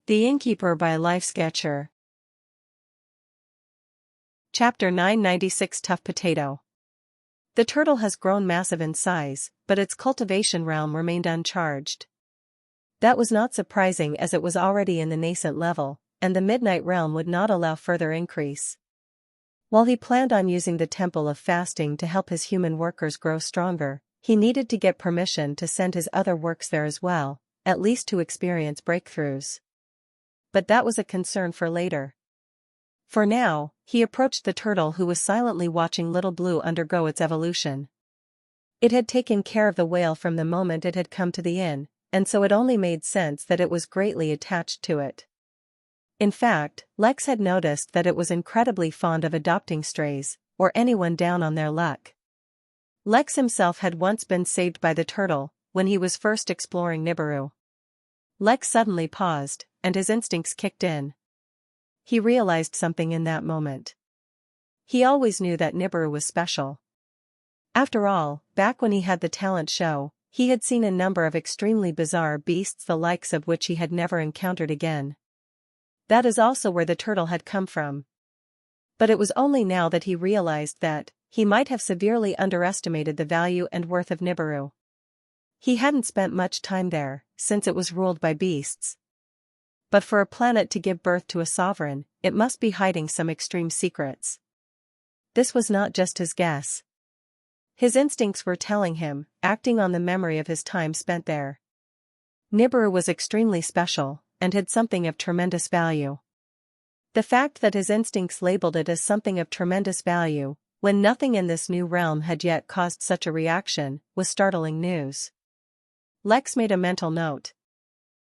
The Innkeeper by Life Sketcher. Chapter 996 Tough Potato. The turtle has grown massive in size, but its cultivation realm remained uncharged. That was not surprising as it was already in the nascent level, and the midnight realm would not allow further increase. While he planned on using the temple of fasting to help his human workers grow stronger, he needed to get permission to send his other works there as well, at least to experience breakthroughs. But that was a concern for later. For now, he approached the turtle who was silently watching Little Blue undergo its evolution. It had taken care of the whale from the moment it had come to the inn, and so it only made sense that it was greatly attached to it. In fact, Lex had noticed that it was incredibly fond of adopting strays, or anyone down on their luck. Lex himself had once been saved by the turtle, when he was first exploring Nibiru. Lex suddenly paused, and his instincts kicked in. He realized something in that moment. He always knew that Nibiru was special. After all, back when he had the talent show, he had seen a number of extremely bizarre beasts the likes of which he had never encountered again. That is also where the turtle had come from. But it was only now that he realized that he might have severely underestimated the value and worth of Nibiru. He hadn't spent much time there, since it was ruled by beasts. But for a planet to give birth to a sovereign, it must be hiding some extreme secrets. This was not just his guess. His instincts were telling him, acting on the memory of his time spent there. Nibiru was extremely special, and had something of tremendous value. The fact that his instincts labeled it as something of tremendous value, when nothing in this new realm had yet caused such a reaction, was startling news. Lex made a mental note.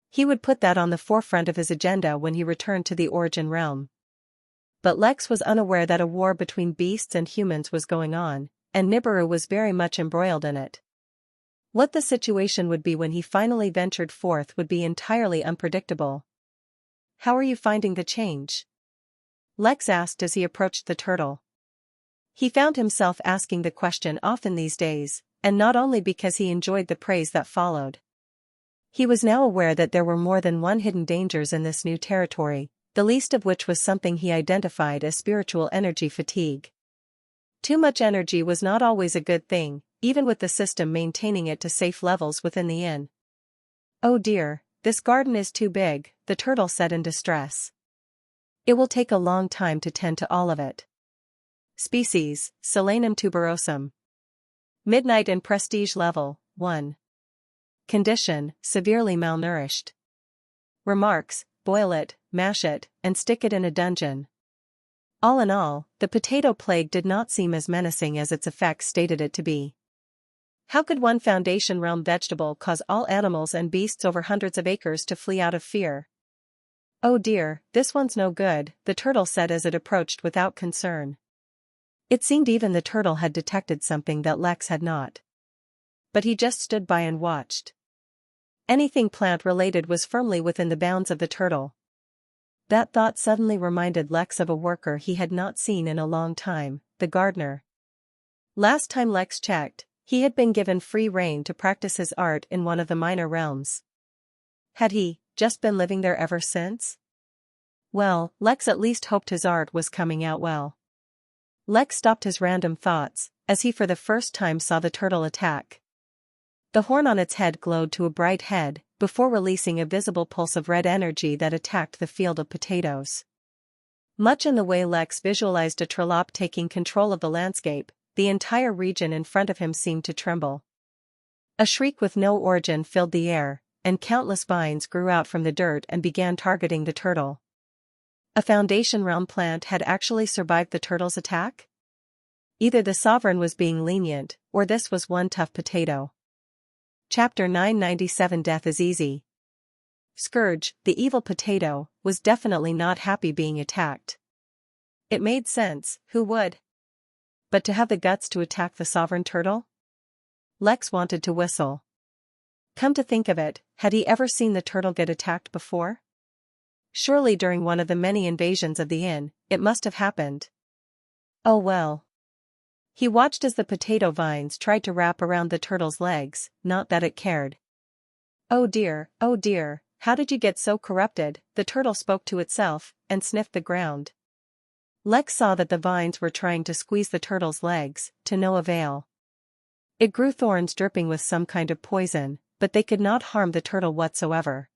He would put that on the forefront of his agenda when he returned to the origin realm. But Lex was unaware that a war between beasts and humans was going on, and Nibiru was very much embroiled in it. What the situation would be when he finally ventured forth would be entirely unpredictable. "How are you finding the change?" Lex asked as he approached the turtle. He found himself asking the question often these days, and not only because he enjoyed the praise that followed. He was now aware that there were more than one hidden dangers in this new territory, the least of which was something he identified as spiritual energy fatigue. Too much energy was not always a good thing, even with the system maintaining it to safe levels within the inn. "Oh dear, this garden is too big," the turtle said in distress. "It will take a long time to tend to all of it." Species, Solanum tuberosum. Midnight and prestige level, 1. Condition, severely malnourished. Remarks, boil it, mash it, and stick it in a dungeon. All in all, the potato plague did not seem as menacing as its effects stated it to be. How could one Foundation realm vegetable cause all animals and beasts over hundreds of acres to flee out of fear? "Oh dear, this one's no good," the turtle said as it approached without concern. It seemed even the turtle had detected something that Lex had not. But he just stood by and watched. Anything plant-related was firmly within the bounds of the turtle. That thought suddenly reminded Lex of a worker he had not seen in a long time, the gardener. Last time Lex checked, he had been given free rein to practice his art in one of the minor realms. Had he just been living there ever since? Well, Lex at least hoped his art was coming out well. Lex stopped his random thoughts, as he for the first time saw the turtle attack. The horn on its head glowed to a bright head, before releasing a visible pulse of red energy that attacked the field of potatoes. Much in the way Lex visualized a trollop taking control of the landscape, the entire region in front of him seemed to tremble. A shriek with no origin filled the air, and countless vines grew out from the dirt and began targeting the turtle. A Foundation realm plant had actually survived the turtle's attack? Either the sovereign was being lenient, or this was one tough potato. Chapter 997 Death is Easy. Scourge, the evil potato, was definitely not happy being attacked. It made sense, who would? But to have the guts to attack the sovereign turtle? Lex wanted to whistle. Come to think of it, had he ever seen the turtle get attacked before? Surely during one of the many invasions of the inn, it must have happened. Oh well. He watched as the potato vines tried to wrap around the turtle's legs, not that it cared. Oh dear, how did you get so corrupted?" The turtle spoke to itself, and sniffed the ground. Lex saw that the vines were trying to squeeze the turtle's legs, to no avail. It grew thorns dripping with some kind of poison, but they could not harm the turtle whatsoever.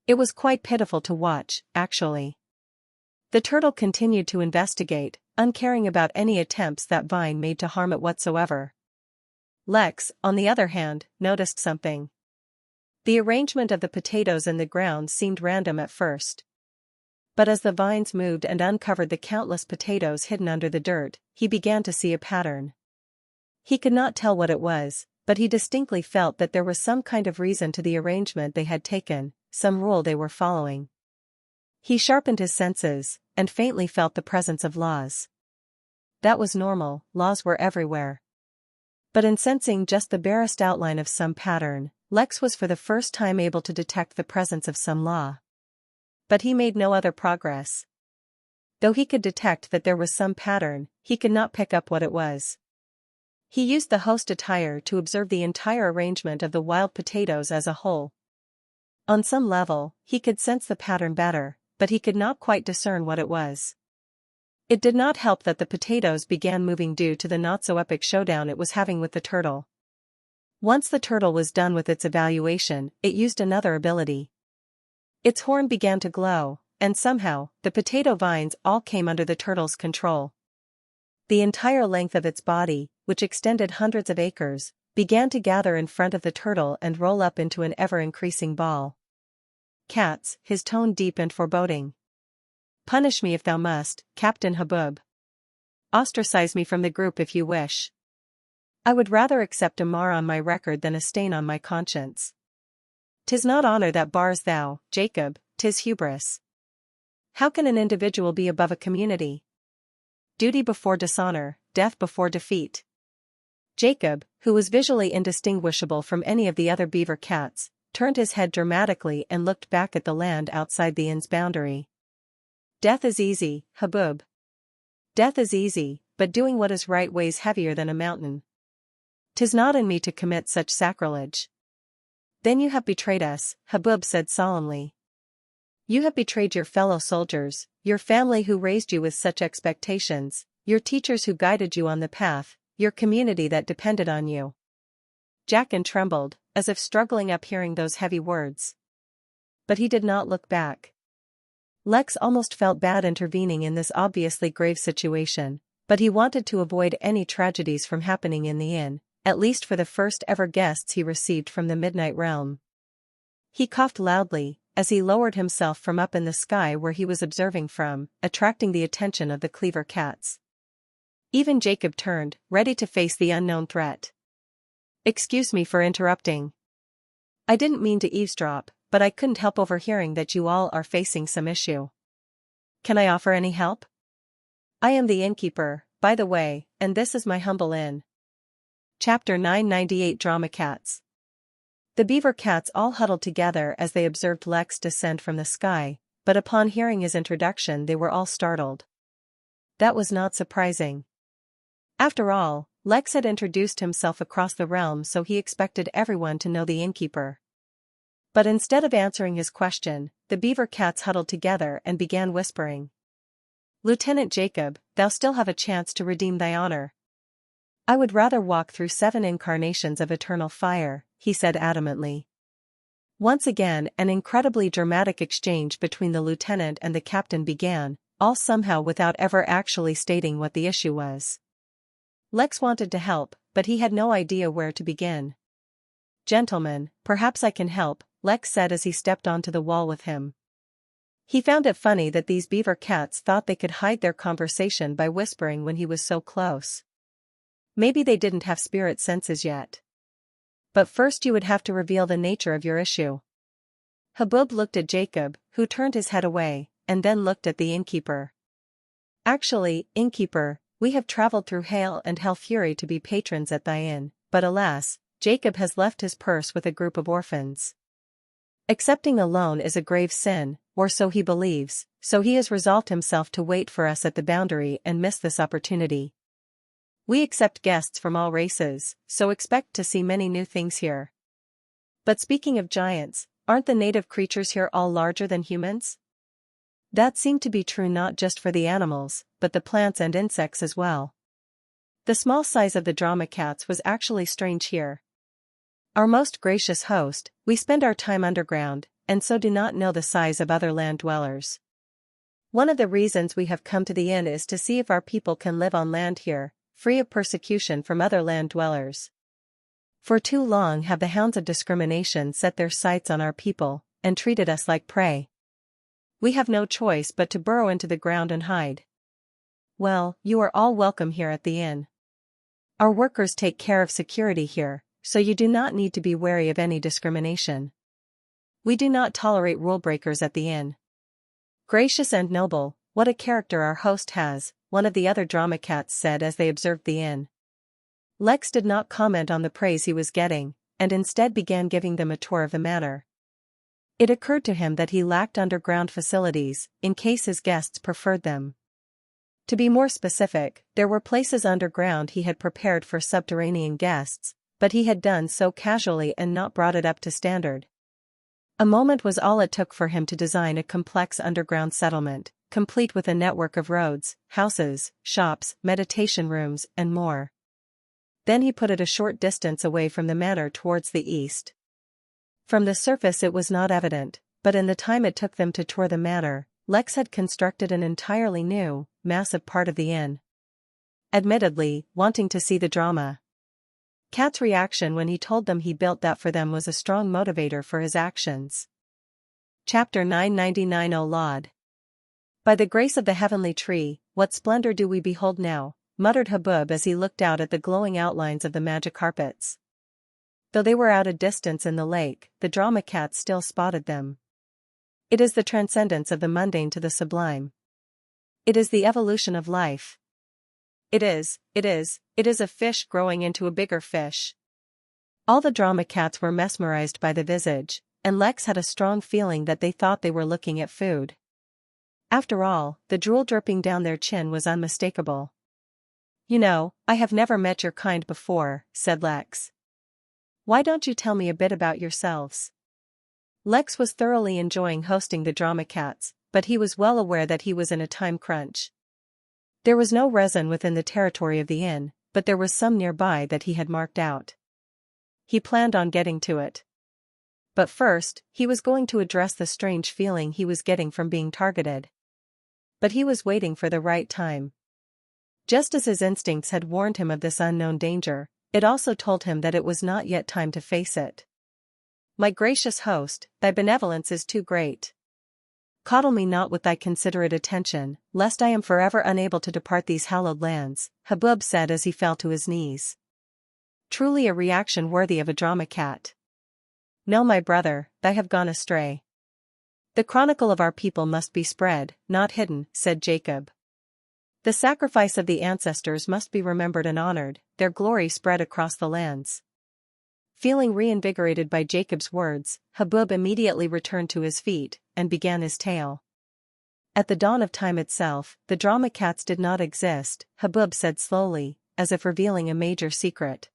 It was quite pitiful to watch, actually. The turtle continued to investigate, uncaring about any attempts that vine made to harm it whatsoever. Lex, on the other hand, noticed something. The arrangement of the potatoes in the ground seemed random at first. But as the vines moved and uncovered the countless potatoes hidden under the dirt, he began to see a pattern. He could not tell what it was, but he distinctly felt that there was some kind of reason to the arrangement they had taken, some rule they were following. He sharpened his senses, and faintly felt the presence of laws. That was normal, laws were everywhere. But in sensing just the barest outline of some pattern, Lex was for the first time able to detect the presence of some law. But he made no other progress. Though he could detect that there was some pattern, he could not pick up what it was. He used the host attire to observe the entire arrangement of the wild potatoes as a whole. On some level, he could sense the pattern better, but he could not quite discern what it was. It did not help that the potatoes began moving due to the not-so-epic showdown it was having with the turtle. Once the turtle was done with its evaluation, it used another ability. Its horn began to glow, and somehow, the potato vines all came under the turtle's control. The entire length of its body, which extended hundreds of acres, began to gather in front of the turtle and roll up into an ever-increasing ball. "Cats," his tone deep and foreboding. "Punish me if thou must, Captain Habub. Ostracize me from the group if you wish. I would rather accept a mar on my record than a stain on my conscience. 'Tis not honor that bars thou, Jacob, 'tis hubris. How can an individual be above a community? Duty before dishonor, death before defeat." Jacob, who was visually indistinguishable from any of the other beaver cats, turned his head dramatically and looked back at the land outside the inn's boundary. "Death is easy, Habub. Death is easy, but doing what is right weighs heavier than a mountain. 'Tis not in me to commit such sacrilege." "Then you have betrayed us," Habub said solemnly. "You have betrayed your fellow soldiers, your family who raised you with such expectations, your teachers who guided you on the path, your community that depended on you." Jackin trembled, as if struggling up hearing those heavy words. But he did not look back. Lex almost felt bad intervening in this obviously grave situation, but he wanted to avoid any tragedies from happening in the inn, at least for the first ever guests he received from the Midnight Realm. He coughed loudly, as he lowered himself from up in the sky where he was observing from, attracting the attention of the Cleaver cats. Even Jacob turned, ready to face the unknown threat. "Excuse me for interrupting. I didn't mean to eavesdrop, but I couldn't help overhearing that you all are facing some issue. Can I offer any help? I am the innkeeper, by the way, and this is my humble inn." Chapter 998 Drama Cats. The beaver cats all huddled together as they observed Lex descend from the sky, but upon hearing his introduction they were all startled. That was not surprising. After all, Lex had introduced himself across the realm, so he expected everyone to know the innkeeper. But instead of answering his question, the beaver cats huddled together and began whispering. "Lieutenant Jacob, thou still have a chance to redeem thy honor." "I would rather walk through 7 incarnations of eternal fire," he said adamantly. Once again an incredibly dramatic exchange between the lieutenant and the captain began, all somehow without ever actually stating what the issue was. Lex wanted to help, but he had no idea where to begin. "Gentlemen, perhaps I can help," Lex said as he stepped onto the wall with him. He found it funny that these beaver cats thought they could hide their conversation by whispering when he was so close. Maybe they didn't have spirit senses yet. But first you would have to reveal the nature of your issue. Habub looked at Jacob, who turned his head away, and then looked at the innkeeper. "Actually, innkeeper, we have traveled through hail and hell fury to be patrons at thy inn, but alas, Jacob has left his purse with a group of orphans. Accepting a loan is a grave sin, or so he believes, so he has resolved himself to wait for us at the boundary and miss this opportunity. We accept guests from all races, so expect to see many new things here. But speaking of giants, aren't the native creatures here all larger than humans? That seemed to be true not just for the animals, but the plants and insects as well. The small size of the drama cats was actually strange here. Our most gracious host, we spend our time underground, and so do not know the size of other land dwellers. One of the reasons we have come to the inn is to see if our people can live on land here, free of persecution from other land dwellers. For too long have the hounds of discrimination set their sights on our people, and treated us like prey. We have no choice but to burrow into the ground and hide. Well, you are all welcome here at the inn. Our workers take care of security here, so you do not need to be wary of any discrimination. We do not tolerate rule breakers at the inn. Gracious and noble, what a character our host has, one of the other drama cats said as they observed the inn. Lex did not comment on the praise he was getting, and instead began giving them a tour of the manor. It occurred to him that he lacked underground facilities, in case his guests preferred them. To be more specific, there were places underground he had prepared for subterranean guests, but he had done so casually and not brought it up to standard. A moment was all it took for him to design a complex underground settlement, complete with a network of roads, houses, shops, meditation rooms, and more. Then he put it a short distance away from the manor towards the east. From the surface it was not evident, but in the time it took them to tour the manor, Lex had constructed an entirely new, massive part of the inn. Admittedly, wanting to see the drama. Cat's reaction when he told them he built that for them was a strong motivator for his actions. Chapter 999 O Laud. By the grace of the heavenly tree, what splendor do we behold now, muttered Habub as he looked out at the glowing outlines of the magic carpets. Though they were out a distance in the lake, the drama cats still spotted them. It is the transcendence of the mundane to the sublime. It is the evolution of life. It is a fish growing into a bigger fish. All the drama cats were mesmerized by the visage, and Lex had a strong feeling that they thought they were looking at food. After all, the drool dripping down their chin was unmistakable. You know, I have never met your kind before, said Lex. Why don't you tell me a bit about yourselves? Lex was thoroughly enjoying hosting the drama cats, but he was well aware that he was in a time crunch. There was no resin within the territory of the inn, but there was some nearby that he had marked out. He planned on getting to it. But first, he was going to address the strange feeling he was getting from being targeted. But he was waiting for the right time. Just as his instincts had warned him of this unknown danger, it also told him that it was not yet time to face it. My gracious host, thy benevolence is too great. Coddle me not with thy considerate attention, lest I am forever unable to depart these hallowed lands, Habub said as he fell to his knees. Truly a reaction worthy of a drama cat. No, my brother, thou have gone astray. The chronicle of our people must be spread, not hidden, said Jacob. The sacrifice of the ancestors must be remembered and honored, their glory spread across the lands. Feeling reinvigorated by Jacob's words, Habub immediately returned to his feet, and began his tale. At the dawn of time itself, the drama cats did not exist, Habub said slowly, as if revealing a major secret.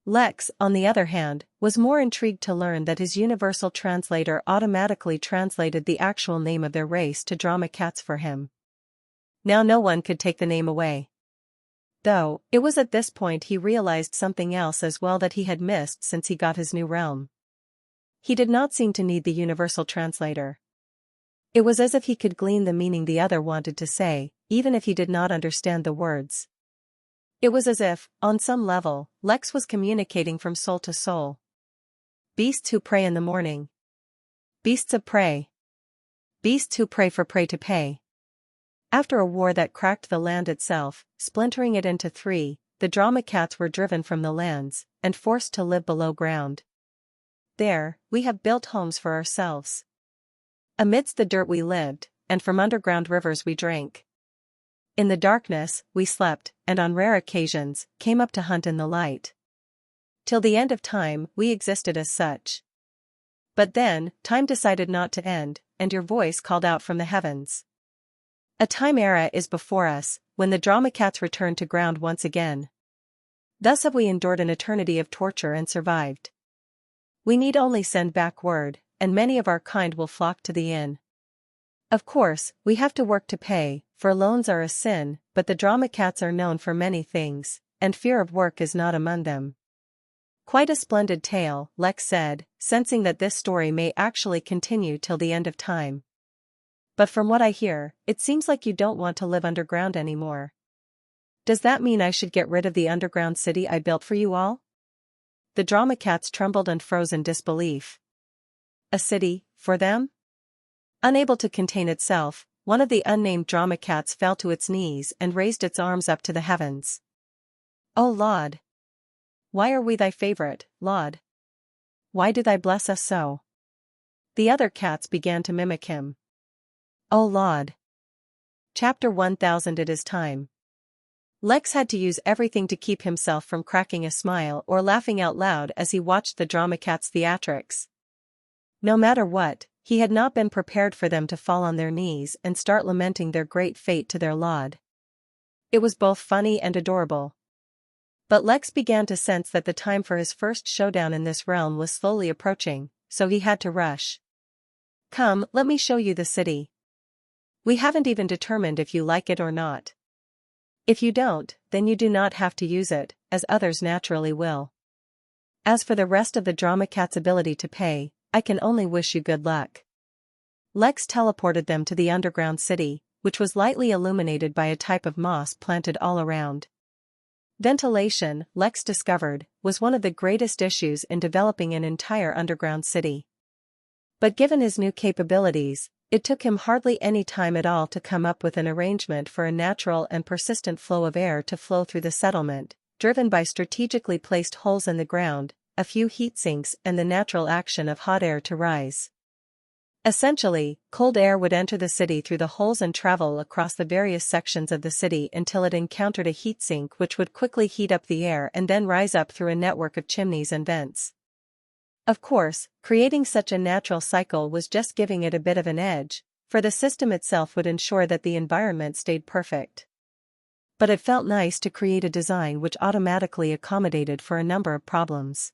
Lex, on the other hand, was more intrigued to learn that his universal translator automatically translated the actual name of their race to drama cats for him. Now no one could take the name away. Though, it was at this point he realized something else as well that he had missed since he got his new realm. He did not seem to need the universal translator. It was as if he could glean the meaning the other wanted to say, even if he did not understand the words. It was as if, on some level, Lex was communicating from soul to soul. Beasts who prey in the morning. Beasts of prey. Beasts who prey for prey to pay. After a war that cracked the land itself, splintering it into three, the drama cats were driven from the lands, and forced to live below ground. There, we have built homes for ourselves. Amidst the dirt we lived, and from underground rivers we drank. In the darkness, we slept, and on rare occasions, came up to hunt in the light. Till the end of time, we existed as such. But then, time decided not to end, and your voice called out from the heavens. A time era is before us, when the drama cats return to ground once again. Thus have we endured an eternity of torture and survived. We need only send back word, and many of our kind will flock to the inn. Of course, we have to work to pay, for loans are a sin, but the drama cats are known for many things, and fear of work is not among them. Quite a splendid tale, Lex said, sensing that this story may actually continue till the end of time. But from what I hear, it seems like you don't want to live underground anymore. Does that mean I should get rid of the underground city I built for you all? The drama cats trembled and froze in disbelief. A city, for them? Unable to contain itself, one of the unnamed drama cats fell to its knees and raised its arms up to the heavens. O Laud! Why are we thy favorite, Laud? Why do thy bless us so? The other cats began to mimic him. O Laud! Chapter 1000. It is time. Lex had to use everything to keep himself from cracking a smile or laughing out loud as he watched the drama cats' theatrics. No matter what, he had not been prepared for them to fall on their knees and start lamenting their great fate to their Laud. It was both funny and adorable. But Lex began to sense that the time for his first showdown in this realm was slowly approaching, so he had to rush. Come, let me show you the city. We haven't even determined if you like it or not. If you don't, then you do not have to use it, as others naturally will. As for the rest of the drama cat's ability to pay, I can only wish you good luck. Lex teleported them to the underground city, which was lightly illuminated by a type of moss planted all around. Ventilation, Lex discovered, was one of the greatest issues in developing an entire underground city. But given his new capabilities, it took him hardly any time at all to come up with an arrangement for a natural and persistent flow of air to flow through the settlement, driven by strategically placed holes in the ground, a few heat sinks and the natural action of hot air to rise. Essentially, cold air would enter the city through the holes and travel across the various sections of the city until it encountered a heat sink which would quickly heat up the air and then rise up through a network of chimneys and vents. Of course, creating such a natural cycle was just giving it a bit of an edge, for the system itself would ensure that the environment stayed perfect. But it felt nice to create a design which automatically accommodated for a number of problems.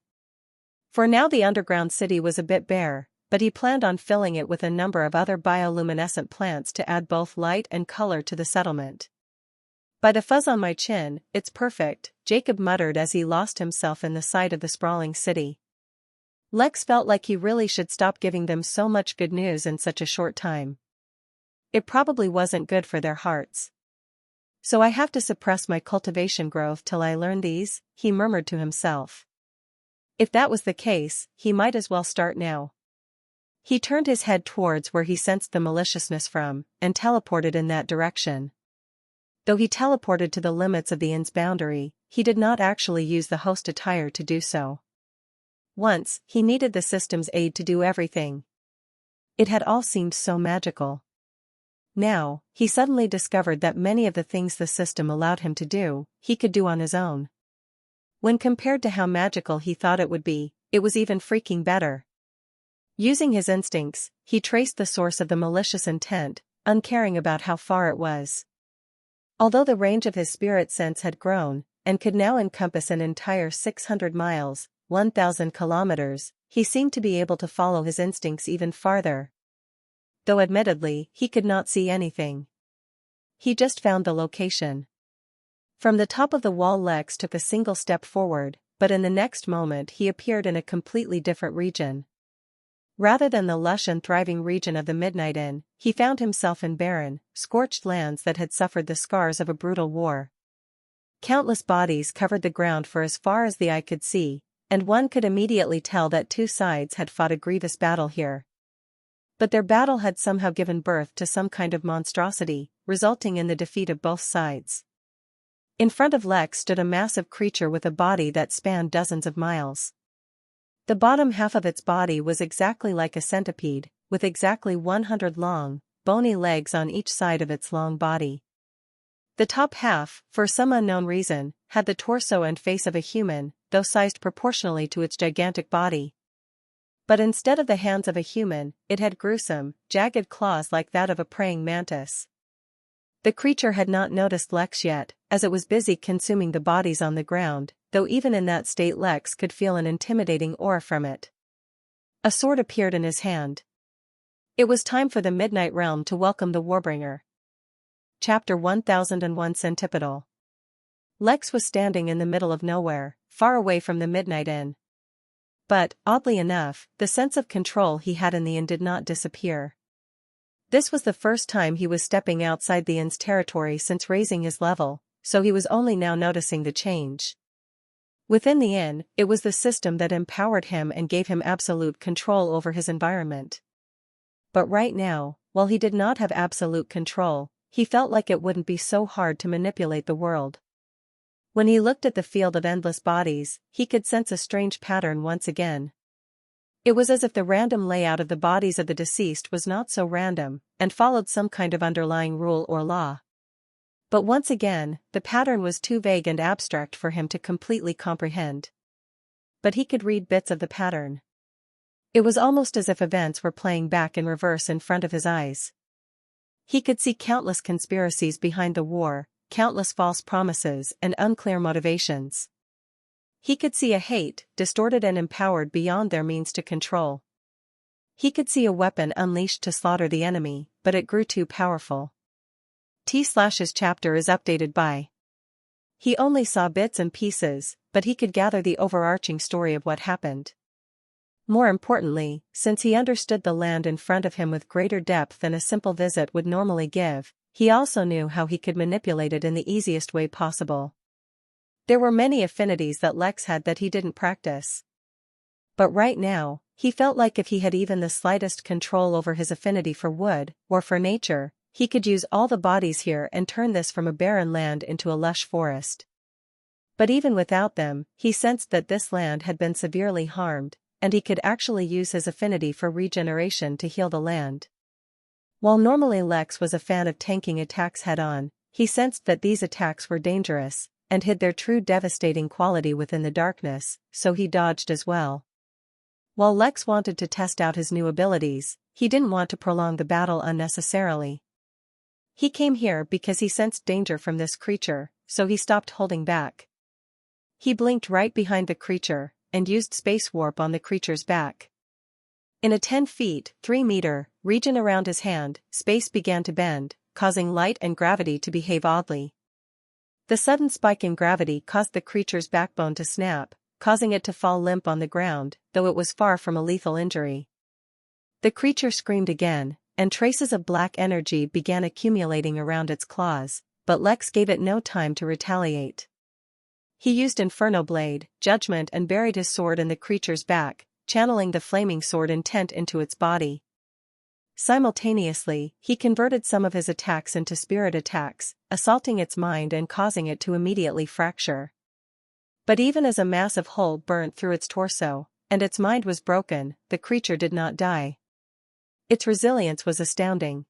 For now the underground city was a bit bare, but he planned on filling it with a number of other bioluminescent plants to add both light and color to the settlement. By the fuzz on my chin, it's perfect, Jacob muttered as he lost himself in the sight of the sprawling city. Lex felt like he really should stop giving them so much good news in such a short time. It probably wasn't good for their hearts. So I have to suppress my cultivation growth till I learn these, he murmured to himself. If that was the case, he might as well start now. He turned his head towards where he sensed the maliciousness from, and teleported in that direction. Though he teleported to the limits of the inn's boundary, he did not actually use the host attire to do so. Once, he needed the system's aid to do everything. It had all seemed so magical. Now, he suddenly discovered that many of the things the system allowed him to do, he could do on his own. When compared to how magical he thought it would be, it was even freaking better. Using his instincts, he traced the source of the malicious intent, uncaring about how far it was. Although the range of his spirit sense had grown, and could now encompass an entire 600 miles, 1,000 kilometers, he seemed to be able to follow his instincts even farther. Though admittedly, he could not see anything. He just found the location. From the top of the wall Lex took a single step forward, but in the next moment he appeared in a completely different region. Rather than the lush and thriving region of the Midnight Inn, he found himself in barren, scorched lands that had suffered the scars of a brutal war. Countless bodies covered the ground for as far as the eye could see, and one could immediately tell that two sides had fought a grievous battle here. But their battle had somehow given birth to some kind of monstrosity, resulting in the defeat of both sides. In front of Lex stood a massive creature with a body that spanned dozens of miles. The bottom half of its body was exactly like a centipede, with exactly 100 long, bony legs on each side of its long body. The top half, for some unknown reason, had the torso and face of a human, though sized proportionally to its gigantic body. But instead of the hands of a human, it had gruesome, jagged claws like that of a praying mantis. The creature had not noticed Lex yet, as it was busy consuming the bodies on the ground, though even in that state Lex could feel an intimidating aura from it. A sword appeared in his hand. It was time for the Midnight Realm to welcome the Warbringer. Chapter 1001 Centripetal. Lex was standing in the middle of nowhere, far away from the Midnight Inn. But, oddly enough, the sense of control he had in the inn did not disappear. This was the first time he was stepping outside the inn's territory since raising his level, so he was only now noticing the change. Within the inn, it was the system that empowered him and gave him absolute control over his environment. But right now, while he did not have absolute control, he felt like it wouldn't be so hard to manipulate the world. When he looked at the field of endless bodies, he could sense a strange pattern once again. It was as if the random layout of the bodies of the deceased was not so random, and followed some kind of underlying rule or law. But once again, the pattern was too vague and abstract for him to completely comprehend. But he could read bits of the pattern. It was almost as if events were playing back in reverse in front of his eyes. He could see countless conspiracies behind the war, countless false promises and unclear motivations. He could see a hate, distorted and empowered beyond their means to control. He could see a weapon unleashed to slaughter the enemy, but it grew too powerful. His chapter is updated by. He only saw bits and pieces, but he could gather the overarching story of what happened. More importantly, since he understood the land in front of him with greater depth than a simple visit would normally give, he also knew how he could manipulate it in the easiest way possible. There were many affinities that Lex had that he didn't practice. But right now, he felt like if he had even the slightest control over his affinity for wood, or for nature, he could use all the bodies here and turn this from a barren land into a lush forest. But even without them, he sensed that this land had been severely harmed, and he could actually use his affinity for regeneration to heal the land. While normally Lex was a fan of tanking attacks head-on, he sensed that these attacks were dangerous, and hid their true devastating quality within the darkness, so he dodged as well. While Lex wanted to test out his new abilities, he didn't want to prolong the battle unnecessarily. He came here because he sensed danger from this creature, so he stopped holding back. He blinked right behind the creature, and used space warp on the creature's back. In a 10 feet, 3 meter, region around his hand, space began to bend, causing light and gravity to behave oddly. The sudden spike in gravity caused the creature's backbone to snap, causing it to fall limp on the ground, though it was far from a lethal injury. The creature screamed again, and traces of black energy began accumulating around its claws, but Lex gave it no time to retaliate. He used Inferno Blade, Judgment and buried his sword in the creature's back, channeling the flaming sword intent into its body. Simultaneously, he converted some of his attacks into spirit attacks, assaulting its mind and causing it to immediately fracture. But even as a massive hole burnt through its torso, and its mind was broken, the creature did not die. Its resilience was astounding.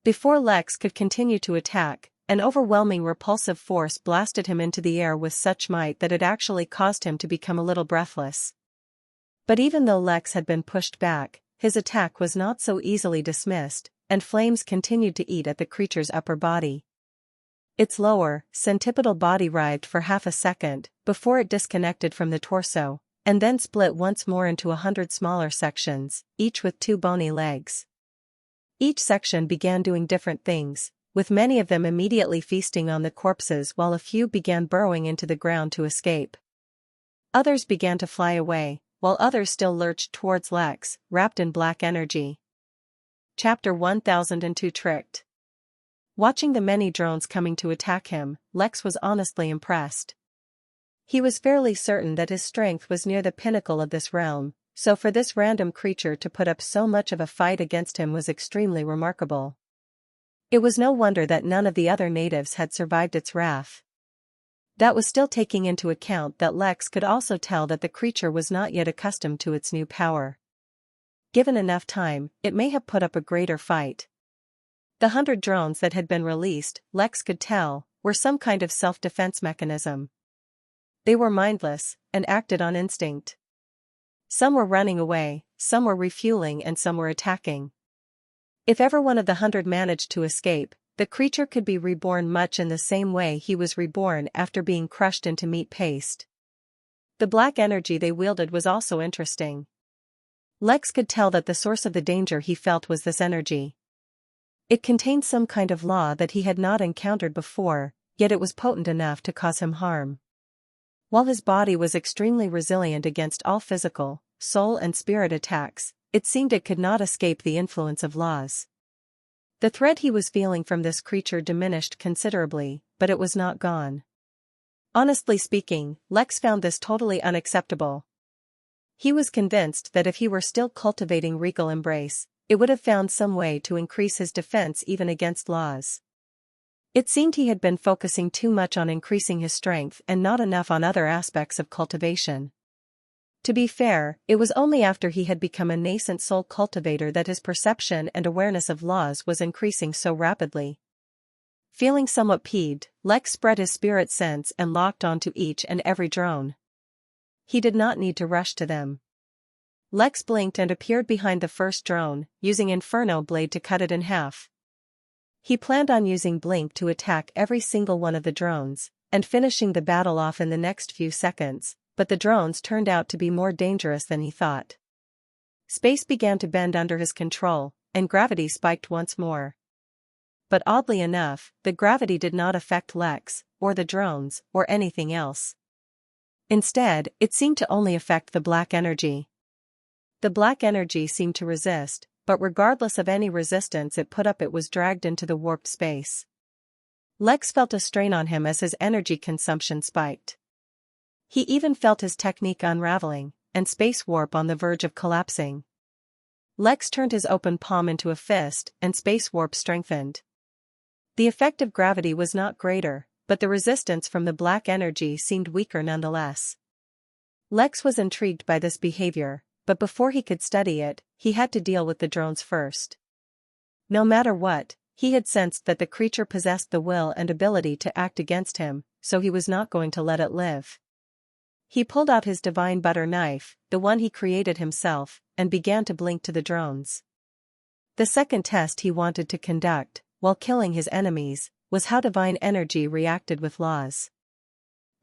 Before Lex could continue to attack, an overwhelming repulsive force blasted him into the air with such might that it actually caused him to become a little breathless. But even though Lex had been pushed back, his attack was not so easily dismissed, and flames continued to eat at the creature's upper body. Its lower, centripetal body writhed for half a second, before it disconnected from the torso, and then split once more into 100 smaller sections, each with 2 bony legs. Each section began doing different things, with many of them immediately feasting on the corpses while a few began burrowing into the ground to escape. Others began to fly away, while others still lurched towards Lex, wrapped in black energy. Chapter 1002 Tricked. Watching the many drones coming to attack him, Lex was honestly impressed. He was fairly certain that his strength was near the pinnacle of this realm, so for this random creature to put up so much of a fight against him was extremely remarkable. It was no wonder that none of the other natives had survived its wrath. That was still taking into account that Lex could also tell that the creature was not yet accustomed to its new power. Given enough time, it may have put up a greater fight. The 100 drones that had been released, Lex could tell, were some kind of self-defense mechanism. They were mindless, and acted on instinct. Some were running away, some were refueling and some were attacking. If ever one of the 100 managed to escape, the creature could be reborn much in the same way he was reborn after being crushed into meat paste. The black energy they wielded was also interesting. Lex could tell that the source of the danger he felt was this energy. It contained some kind of law that he had not encountered before, yet it was potent enough to cause him harm. While his body was extremely resilient against all physical, soul and spirit attacks, it seemed it could not escape the influence of laws. The threat he was feeling from this creature diminished considerably, but it was not gone. Honestly speaking, Lex found this totally unacceptable. He was convinced that if he were still cultivating regal embrace, it would have found some way to increase his defense even against laws. It seemed he had been focusing too much on increasing his strength and not enough on other aspects of cultivation. To be fair, it was only after he had become a nascent soul cultivator that his perception and awareness of laws was increasing so rapidly. Feeling somewhat peeved, Lex spread his spirit sense and locked onto each and every drone. He did not need to rush to them. Lex blinked and appeared behind the first drone, using Inferno Blade to cut it in half. He planned on using Blink to attack every single one of the drones, and finishing the battle off in the next few seconds, but the drones turned out to be more dangerous than he thought. Space began to bend under his control, and gravity spiked once more. But oddly enough, the gravity did not affect Lex, or the drones, or anything else. Instead, it seemed to only affect the black energy. The black energy seemed to resist, but regardless of any resistance it put up, it was dragged into the warped space. Lex felt a strain on him as his energy consumption spiked. He even felt his technique unraveling, and space warp on the verge of collapsing. Lex turned his open palm into a fist, and space warp strengthened. The effect of gravity was not greater, but the resistance from the black energy seemed weaker nonetheless. Lex was intrigued by this behavior, but before he could study it, he had to deal with the drones first. No matter what, he had sensed that the creature possessed the will and ability to act against him, so he was not going to let it live. He pulled out his divine butter knife, the one he created himself, and began to blink to the drones. The second test he wanted to conduct, while killing his enemies, was how divine energy reacted with laws.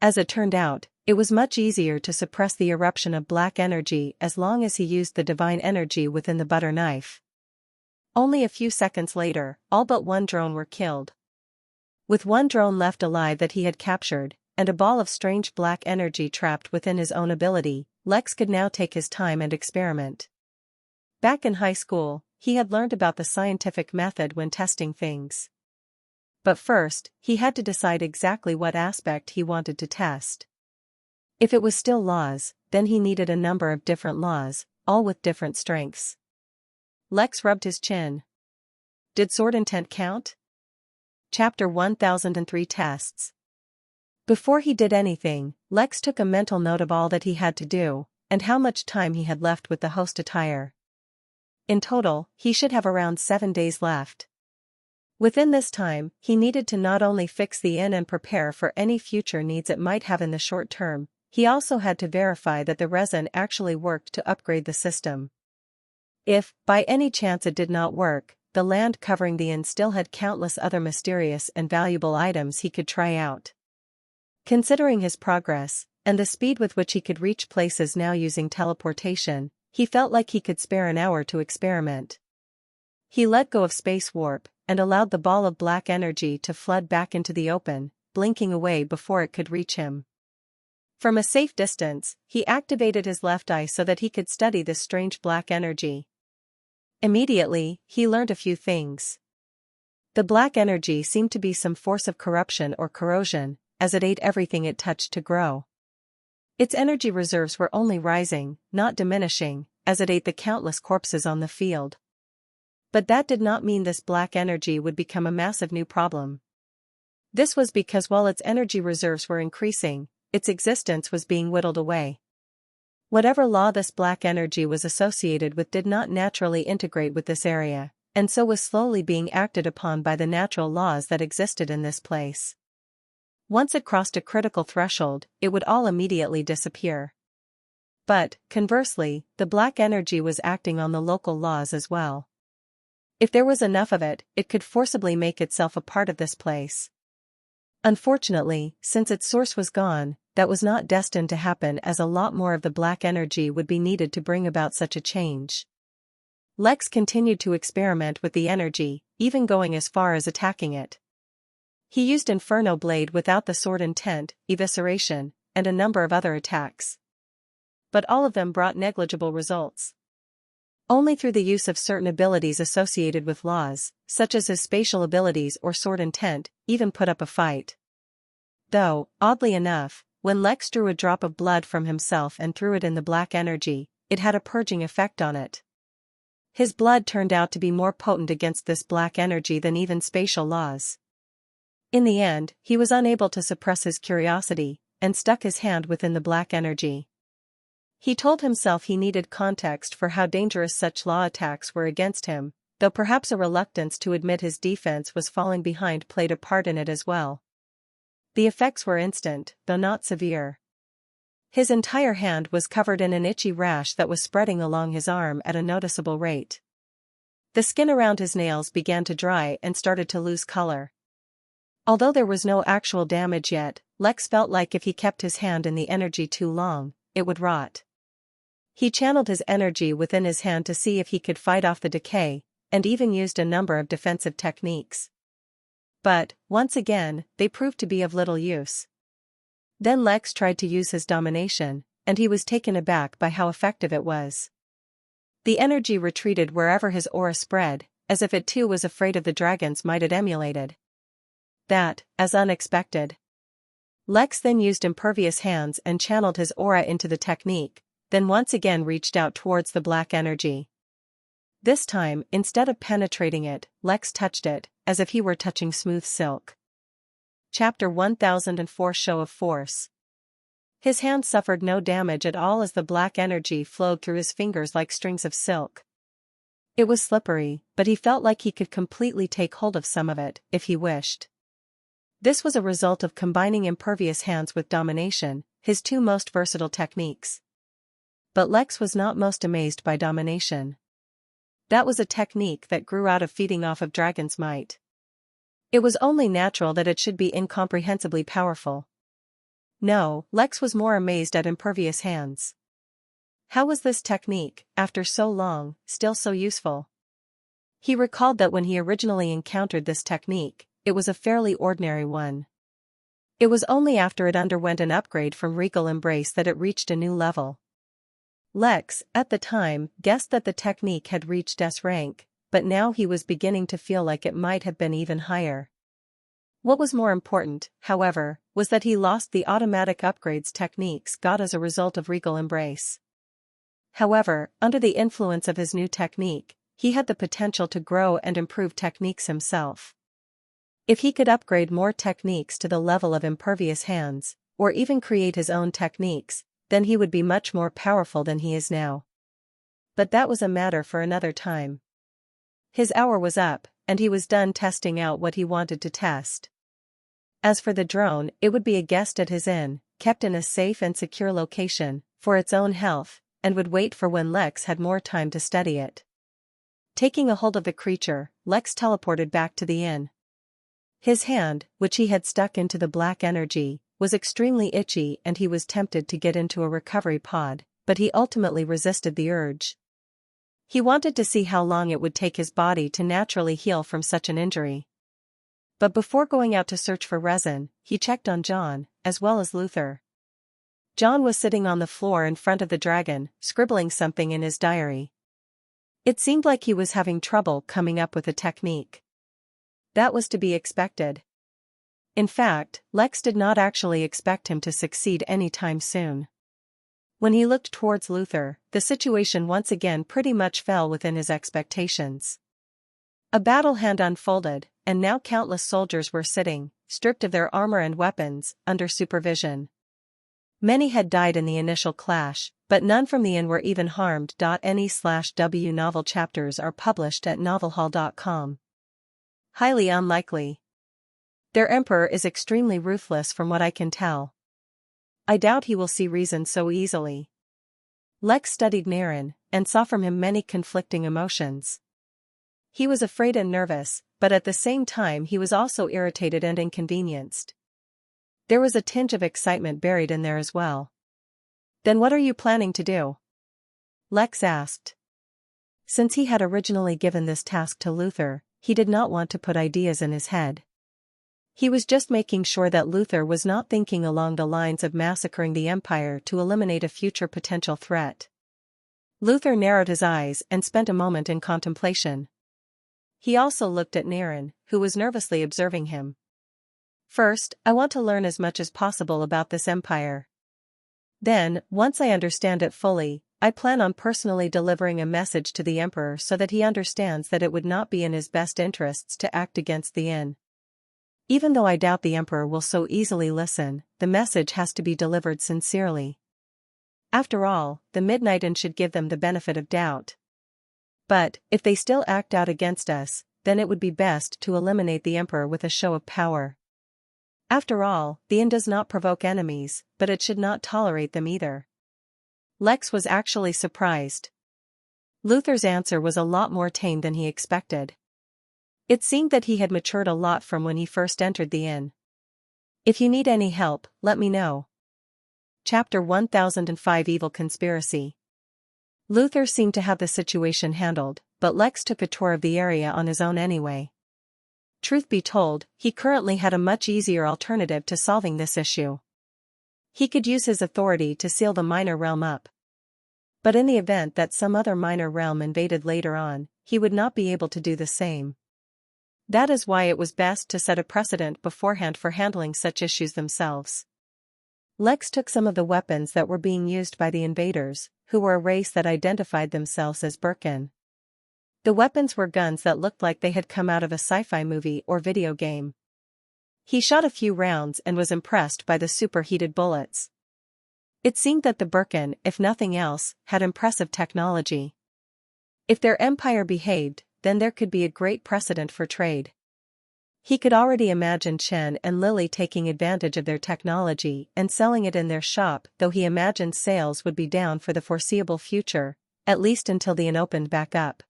As it turned out, it was much easier to suppress the eruption of black energy as long as he used the divine energy within the butter knife. Only a few seconds later, all but one drone were killed. With one drone left alive that he had captured, and a ball of strange black energy trapped within his own ability, Lex could now take his time and experiment. Back in high school, he had learned about the scientific method when testing things. But first, he had to decide exactly what aspect he wanted to test. If it was still laws, then he needed a number of different laws, all with different strengths. Lex rubbed his chin. Did sword intent count? Chapter 1003 Tests. Before he did anything, Lex took a mental note of all that he had to do, and how much time he had left with the host attire. In total, he should have around 7 days left. Within this time, he needed to not only fix the inn and prepare for any future needs it might have in the short term, he also had to verify that the resin actually worked to upgrade the system. If, by any chance it did not work, the land covering the inn still had countless other mysterious and valuable items he could try out. Considering his progress, and the speed with which he could reach places now using teleportation, he felt like he could spare an hour to experiment. He let go of space warp, and allowed the ball of black energy to flood back into the open, blinking away before it could reach him. From a safe distance, he activated his left eye so that he could study this strange black energy. Immediately, he learned a few things. The black energy seemed to be some force of corruption or corrosion, as it ate everything it touched to grow. Its energy reserves were only rising, not diminishing, as it ate the countless corpses on the field. But that did not mean this black energy would become a massive new problem. This was because while its energy reserves were increasing, its existence was being whittled away. Whatever law this black energy was associated with did not naturally integrate with this area, and so was slowly being acted upon by the natural laws that existed in this place. Once it crossed a critical threshold, it would all immediately disappear. But, conversely, the black energy was acting on the local laws as well. If there was enough of it, it could forcibly make itself a part of this place. Unfortunately, since its source was gone, that was not destined to happen, as a lot more of the black energy would be needed to bring about such a change. Lex continued to experiment with the energy, even going as far as attacking it. He used Inferno Blade without the sword intent, evisceration, and a number of other attacks. But all of them brought negligible results. Only through the use of certain abilities associated with laws, such as his spatial abilities or sword intent, even put up a fight. Though, oddly enough, when Lex drew a drop of blood from himself and threw it in the black energy, it had a purging effect on it. His blood turned out to be more potent against this black energy than even spatial laws. In the end, he was unable to suppress his curiosity, and stuck his hand within the black energy. He told himself he needed context for how dangerous such law attacks were against him, though perhaps a reluctance to admit his defense was falling behind played a part in it as well. The effects were instant, though not severe. His entire hand was covered in an itchy rash that was spreading along his arm at a noticeable rate. The skin around his nails began to dry and started to lose color. Although there was no actual damage yet, Lex felt like if he kept his hand in the energy too long, it would rot. He channeled his energy within his hand to see if he could fight off the decay, and even used a number of defensive techniques. But, once again, they proved to be of little use. Then Lex tried to use his domination, and he was taken aback by how effective it was. The energy retreated wherever his aura spread, as if it too was afraid of the dragons might it emulated. That, as unexpected. Lex then used impervious hands and channeled his aura into the technique, then once again reached out towards the black energy. This time, instead of penetrating it, Lex touched it, as if he were touching smooth silk. Chapter 1004 Show of Force. His hand suffered no damage at all as the black energy flowed through his fingers like strings of silk. It was slippery, but he felt like he could completely take hold of some of it, if he wished. This was a result of combining impervious hands with domination, his two most versatile techniques. But Lex was not most amazed by domination. That was a technique that grew out of feeding off of dragon's might. It was only natural that it should be incomprehensibly powerful. No, Lex was more amazed at impervious hands. How was this technique, after so long, still so useful? He recalled that when he originally encountered this technique, it was a fairly ordinary one. It was only after it underwent an upgrade from regal embrace that it reached a new level. Lex, at the time, guessed that the technique had reached S rank, but now he was beginning to feel like it might have been even higher. What was more important, however, was that he lost the automatic upgrades techniques got as a result of regal embrace. However, under the influence of his new technique, he had the potential to grow and improve techniques himself. If he could upgrade more techniques to the level of impervious hands, or even create his own techniques, then he would be much more powerful than he is now. But that was a matter for another time. His hour was up, and he was done testing out what he wanted to test. As for the drone, it would be a guest at his inn, kept in a safe and secure location, for its own health, and would wait for when Lex had more time to study it. Taking a hold of the creature, Lex teleported back to the inn. His hand, which he had stuck into the black energy, was extremely itchy and he was tempted to get into a recovery pod, but he ultimately resisted the urge. He wanted to see how long it would take his body to naturally heal from such an injury. But before going out to search for resin, he checked on John, as well as Luther. John was sitting on the floor in front of the dragon, scribbling something in his diary. It seemed like he was having trouble coming up with a technique. That was to be expected. In fact, Lex did not actually expect him to succeed anytime soon. When he looked towards Luther, the situation once again pretty much fell within his expectations. A battle had unfolded, and now countless soldiers were sitting, stripped of their armor and weapons, under supervision. Many had died in the initial clash, but none from the inn were even harmed. Any/W novel chapters are published at novelhall.com. Highly unlikely. Their emperor is extremely ruthless from what I can tell. I doubt he will see reason so easily. Lex studied Naren, and saw from him many conflicting emotions. He was afraid and nervous, but at the same time he was also irritated and inconvenienced. There was a tinge of excitement buried in there as well. "Then what are you planning to do?" Lex asked. Since he had originally given this task to Luther, he did not want to put ideas in his head. He was just making sure that Luther was not thinking along the lines of massacring the Empire to eliminate a future potential threat. Luther narrowed his eyes and spent a moment in contemplation. He also looked at Naren, who was nervously observing him. "First, I want to learn as much as possible about this empire. Then, once I understand it fully, I plan on personally delivering a message to the Emperor so that he understands that it would not be in his best interests to act against the Inn. Even though I doubt the Emperor will so easily listen, the message has to be delivered sincerely. After all, the Midnight Inn should give them the benefit of doubt. But, if they still act out against us, then it would be best to eliminate the Emperor with a show of power. After all, the Inn does not provoke enemies, but it should not tolerate them either." Lex was actually surprised. Luther's answer was a lot more tame than he expected. It seemed that he had matured a lot from when he first entered the Inn. "If you need any help, let me know." Chapter 1005 Evil Conspiracy. Luther seemed to have the situation handled, but Lex took a tour of the area on his own anyway. Truth be told, he currently had a much easier alternative to solving this issue. He could use his authority to seal the minor realm up. But in the event that some other minor realm invaded later on, he would not be able to do the same. That is why it was best to set a precedent beforehand for handling such issues themselves. Lex took some of the weapons that were being used by the invaders, who were a race that identified themselves as Birkin. The weapons were guns that looked like they had come out of a sci-fi movie or video game. He shot a few rounds and was impressed by the superheated bullets. It seemed that the Birkin, if nothing else, had impressive technology. If their empire behaved, then there could be a great precedent for trade. He could already imagine Chen and Lily taking advantage of their technology and selling it in their shop, though he imagined sales would be down for the foreseeable future, at least until the Inn opened back up.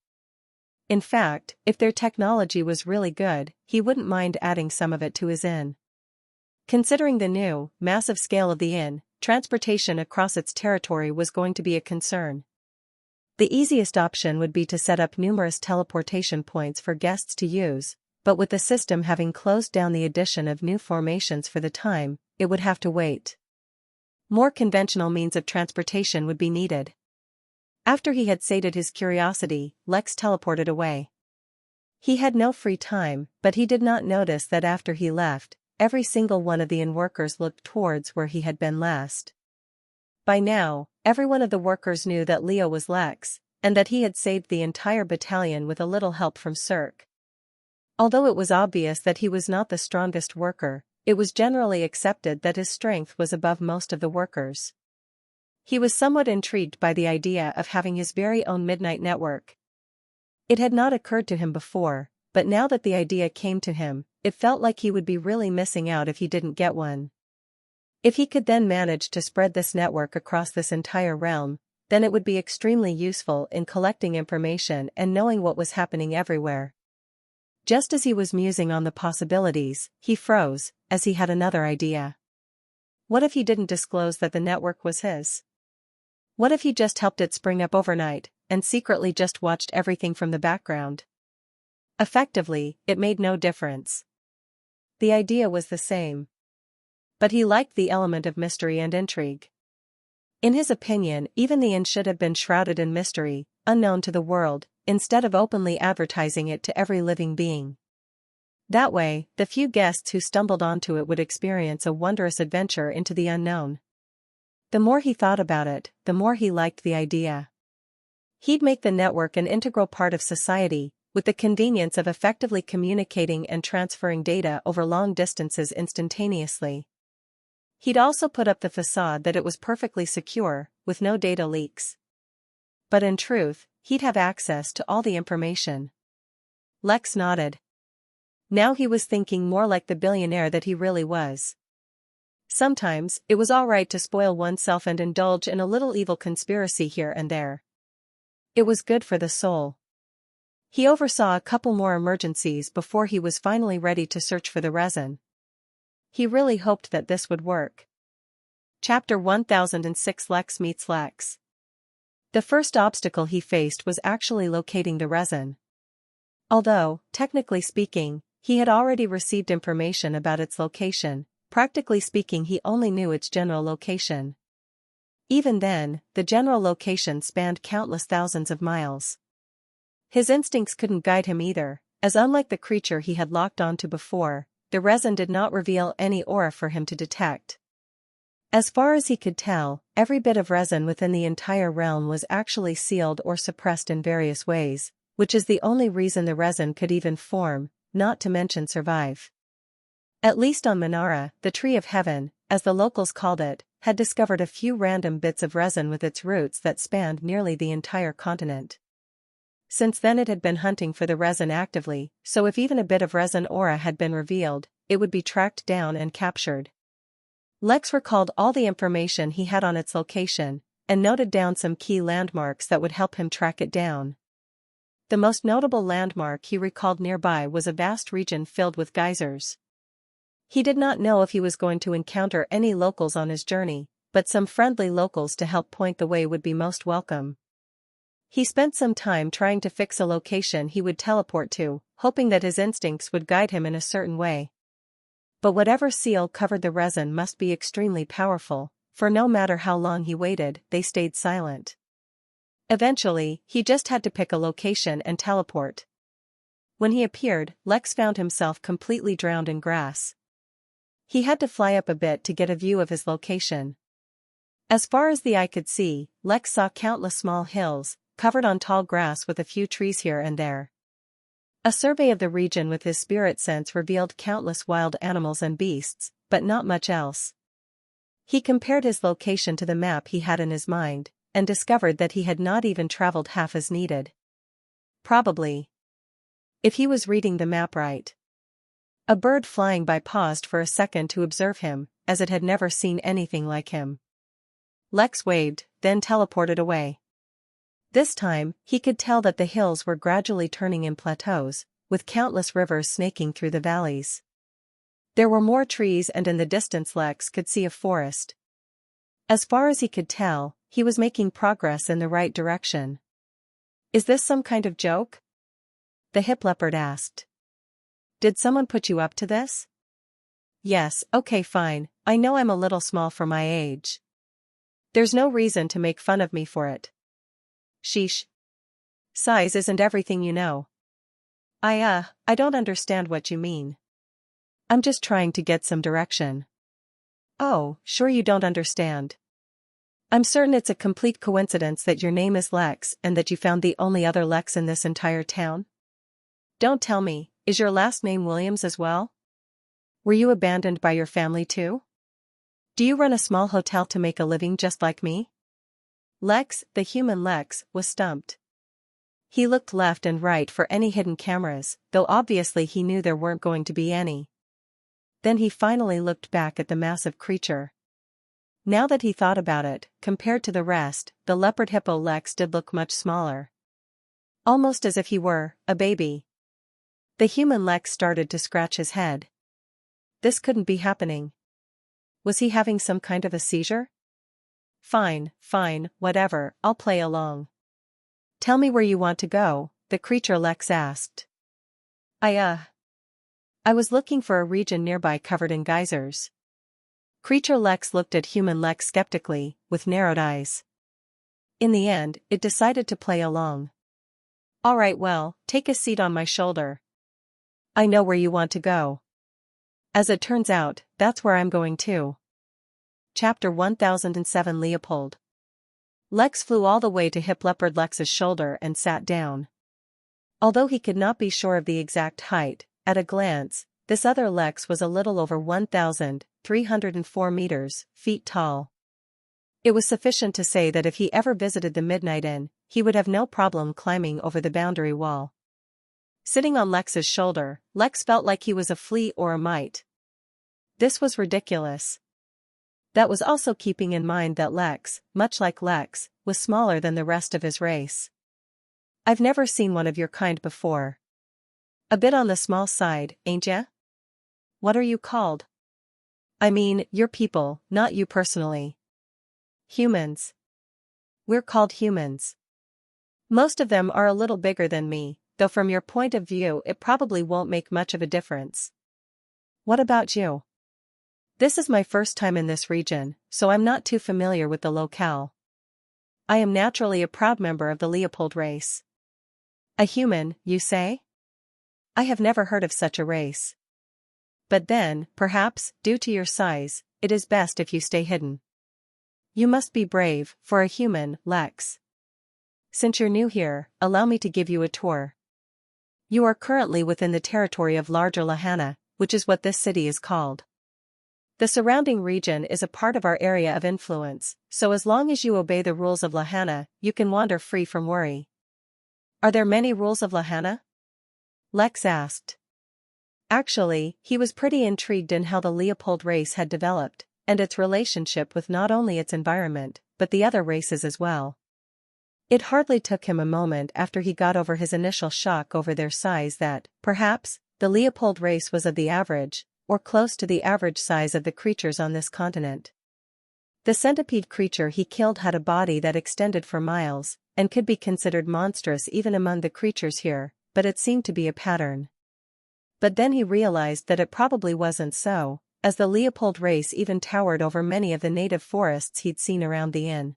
In fact, if their technology was really good, he wouldn't mind adding some of it to his inn. Considering the new, massive scale of the inn, transportation across its territory was going to be a concern. The easiest option would be to set up numerous teleportation points for guests to use, but with the system having closed down the addition of new formations for the time, it would have to wait. More conventional means of transportation would be needed. After he had sated his curiosity, Lex teleported away. He had no free time, but he did not notice that after he left, every single one of the inn workers looked towards where he had been last. By now, every one of the workers knew that Leo was Lex, and that he had saved the entire battalion with a little help from Cirque. Although it was obvious that he was not the strongest worker, it was generally accepted that his strength was above most of the workers. He was somewhat intrigued by the idea of having his very own midnight network. It had not occurred to him before, but now that the idea came to him, it felt like he would be really missing out if he didn't get one. If he could then manage to spread this network across this entire realm, then it would be extremely useful in collecting information and knowing what was happening everywhere. Just as he was musing on the possibilities, he froze, as he had another idea. What if he didn't disclose that the network was his? What if he just helped it spring up overnight, and secretly just watched everything from the background? Effectively, it made no difference. The idea was the same. But he liked the element of mystery and intrigue. In his opinion, even the inn should have been shrouded in mystery, unknown to the world, instead of openly advertising it to every living being. That way, the few guests who stumbled onto it would experience a wondrous adventure into the unknown. The more he thought about it, the more he liked the idea. He'd make the network an integral part of society, with the convenience of effectively communicating and transferring data over long distances instantaneously. He'd also put up the facade that it was perfectly secure, with no data leaks. But in truth, he'd have access to all the information. Lex nodded. Now he was thinking more like the billionaire that he really was. Sometimes, it was all right to spoil oneself and indulge in a little evil conspiracy here and there. It was good for the soul. He oversaw a couple more emergencies before he was finally ready to search for the resin. He really hoped that this would work. Chapter 1006 Lex meets Lex. The first obstacle he faced was actually locating the resin. Although, technically speaking, he had already received information about its location, practically speaking he only knew its general location. Even then, the general location spanned countless thousands of miles. His instincts couldn't guide him either, as unlike the creature he had locked onto before, the resin did not reveal any aura for him to detect. As far as he could tell, every bit of resin within the entire realm was actually sealed or suppressed in various ways, which is the only reason the resin could even form, not to mention survive. At least on Manara, the Tree of Heaven, as the locals called it, had discovered a few random bits of resin with its roots that spanned nearly the entire continent. Since then it had been hunting for the resin actively, so if even a bit of resin aura had been revealed, it would be tracked down and captured. Lex recalled all the information he had on its location, and noted down some key landmarks that would help him track it down. The most notable landmark he recalled nearby was a vast region filled with geysers. He did not know if he was going to encounter any locals on his journey, but some friendly locals to help point the way would be most welcome. He spent some time trying to fix a location he would teleport to, hoping that his instincts would guide him in a certain way. But whatever seal covered the resin must be extremely powerful, for no matter how long he waited, they stayed silent. Eventually, he just had to pick a location and teleport. When he appeared, Lex found himself completely drowned in grass. He had to fly up a bit to get a view of his location. As far as the eye could see, Lex saw countless small hills, covered on tall grass with a few trees here and there. A survey of the region with his spirit sense revealed countless wild animals and beasts, but not much else. He compared his location to the map he had in his mind, and discovered that he had not even traveled half as needed. Probably. If he was reading the map right. A bird flying by paused for a second to observe him, as it had never seen anything like him. Lex waved, then teleported away. This time, he could tell that the hills were gradually turning in plateaus, with countless rivers snaking through the valleys. There were more trees and in the distance Lex could see a forest. As far as he could tell, he was making progress in the right direction. "Is this some kind of joke?" the hip leopard asked. "Did someone put you up to this?" "Yes, okay fine, I know I'm a little small for my age. There's no reason to make fun of me for it." "Sheesh. Size isn't everything you know." I don't understand what you mean. I'm just trying to get some direction." "Oh, sure you don't understand. I'm certain it's a complete coincidence that your name is Lex and that you found the only other Lex in this entire town. Don't tell me, is your last name Williams as well? Were you abandoned by your family too? Do you run a small hotel to make a living just like me?" Lex, the human Lex, was stumped. He looked left and right for any hidden cameras, though obviously he knew there weren't going to be any. Then he finally looked back at the massive creature. Now that he thought about it, compared to the rest, the leopard hippo Lex did look much smaller. Almost as if he were a baby. The human Lex started to scratch his head. This couldn't be happening. Was he having some kind of a seizure? Fine, whatever, I'll play along. Tell me where you want to go, the creature Lex asked. I was looking for a region nearby covered in geysers. Creature Lex looked at human Lex skeptically, with narrowed eyes. In the end, it decided to play along. "Alright well, take a seat on my shoulder. I know where you want to go. As it turns out, that's where I'm going too." Chapter 1007 Leopold. Lex flew all the way to hip leopard Lex's shoulder and sat down. Although he could not be sure of the exact height, at a glance, this other Lex was a little over 1,304 feet tall. It was sufficient to say that if he ever visited the Midnight Inn, he would have no problem climbing over the boundary wall. Sitting on Lex's shoulder, Lex felt like he was a flea or a mite. This was ridiculous. That was also keeping in mind that Lex, much like Lex, was smaller than the rest of his race. "I've never seen one of your kind before. A bit on the small side, ain't ya? What are you called?" I mean, your people, not you personally. Humans. We're called humans. Most of them are a little bigger than me, though from your point of view it probably won't make much of a difference. What about you? This is my first time in this region, so I'm not too familiar with the locale. I am naturally a proud member of the Leopold race. A human, you say? I have never heard of such a race. But then, perhaps, due to your size, it is best if you stay hidden. You must be brave, for a human, Lex. Since you're new here, allow me to give you a tour. You are currently within the territory of Larger Lahana, which is what this city is called. The surrounding region is a part of our area of influence, so as long as you obey the rules of Lahana, you can wander free from worry. Are there many rules of Lahana? Lex asked. Actually, he was pretty intrigued in how the Leopold race had developed, and its relationship with not only its environment, but the other races as well. It hardly took him a moment after he got over his initial shock over their size that, perhaps, the Leopold race was of the average, or close to the average size of the creatures on this continent. The centipede creature he killed had a body that extended for miles, and could be considered monstrous even among the creatures here, but it seemed to be a pattern. But then he realized that it probably wasn't so, as the Leopold race even towered over many of the native forests he'd seen around the inn.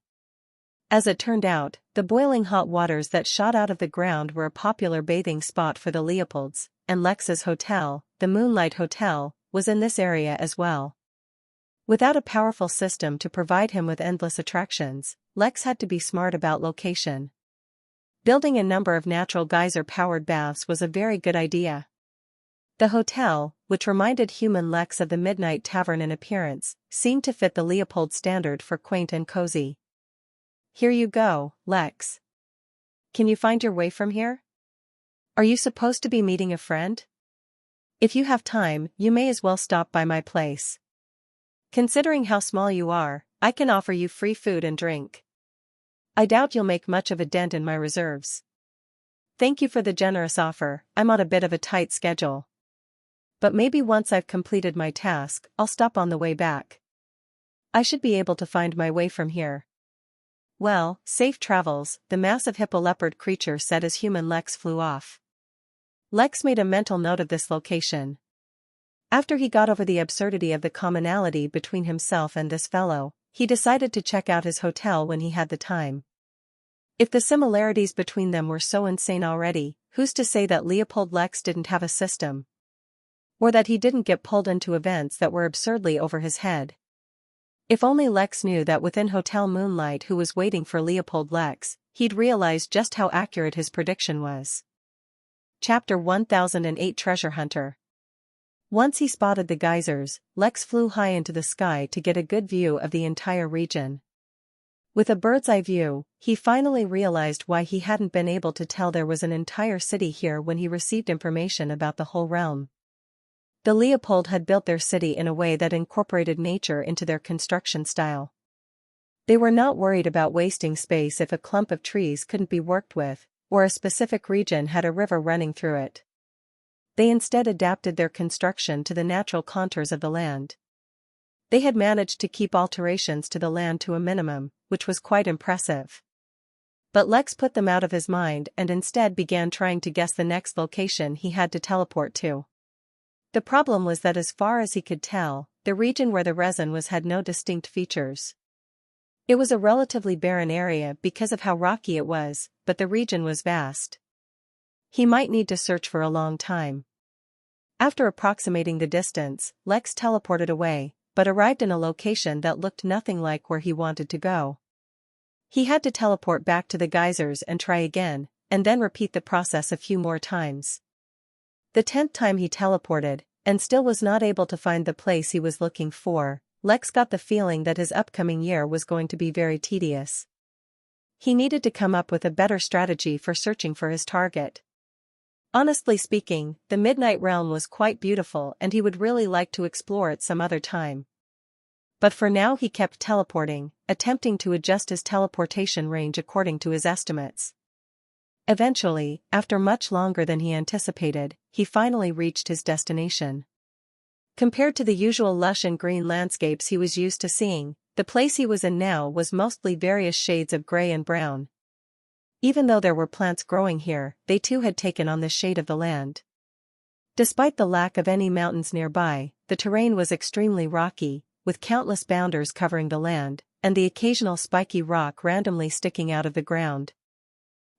As it turned out, the boiling hot waters that shot out of the ground were a popular bathing spot for the Leopolds, and Lex's hotel, the Moonlight Hotel, was in this area as well. Without a powerful system to provide him with endless attractions, Lex had to be smart about location. Building a number of natural geyser-powered baths was a very good idea. The hotel, which reminded human Lex of the Midnight Tavern in appearance, seemed to fit the Leopold standard for quaint and cozy. Here you go, Lex. Can you find your way from here? Are you supposed to be meeting a friend? If you have time, you may as well stop by my place. Considering how small you are, I can offer you free food and drink. I doubt you'll make much of a dent in my reserves. Thank you for the generous offer, I'm on a bit of a tight schedule. But maybe once I've completed my task, I'll stop on the way back. I should be able to find my way from here. Well, safe travels, the massive hippo-leopard creature said as human Lex flew off. Lex made a mental note of this location. After he got over the absurdity of the commonality between himself and this fellow, he decided to check out his hotel when he had the time. If the similarities between them were so insane already, who's to say that Leopold Lex didn't have a system? Or that he didn't get pulled into events that were absurdly over his head? If only Lex knew that within Hotel Moonlight who was waiting for Leopold Lex, he'd realize just how accurate his prediction was. Chapter 1008 Treasure Hunter. Once he spotted the geysers, Lex flew high into the sky to get a good view of the entire region. With a bird's-eye view, he finally realized why he hadn't been able to tell there was an entire city here when he received information about the whole realm. The Leopold had built their city in a way that incorporated nature into their construction style. They were not worried about wasting space if a clump of trees couldn't be worked with, or a specific region had a river running through it. They instead adapted their construction to the natural contours of the land. They had managed to keep alterations to the land to a minimum, which was quite impressive. But Lex put them out of his mind and instead began trying to guess the next location he had to teleport to. The problem was that as far as he could tell, the region where the resin was had no distinct features. It was a relatively barren area because of how rocky it was, but the region was vast. He might need to search for a long time. After approximating the distance, Lex teleported away, but arrived in a location that looked nothing like where he wanted to go. He had to teleport back to the geysers and try again, and then repeat the process a few more times. The 10th time he teleported, and still was not able to find the place he was looking for, Lex got the feeling that his upcoming year was going to be very tedious. He needed to come up with a better strategy for searching for his target. Honestly speaking, the Midnight Realm was quite beautiful and he would really like to explore it some other time. But for now he kept teleporting, attempting to adjust his teleportation range according to his estimates. Eventually, after much longer than he anticipated, he finally reached his destination. Compared to the usual lush and green landscapes he was used to seeing, the place he was in now was mostly various shades of gray and brown. Even though there were plants growing here, they too had taken on the shade of the land. Despite the lack of any mountains nearby, the terrain was extremely rocky, with countless boulders covering the land, and the occasional spiky rock randomly sticking out of the ground.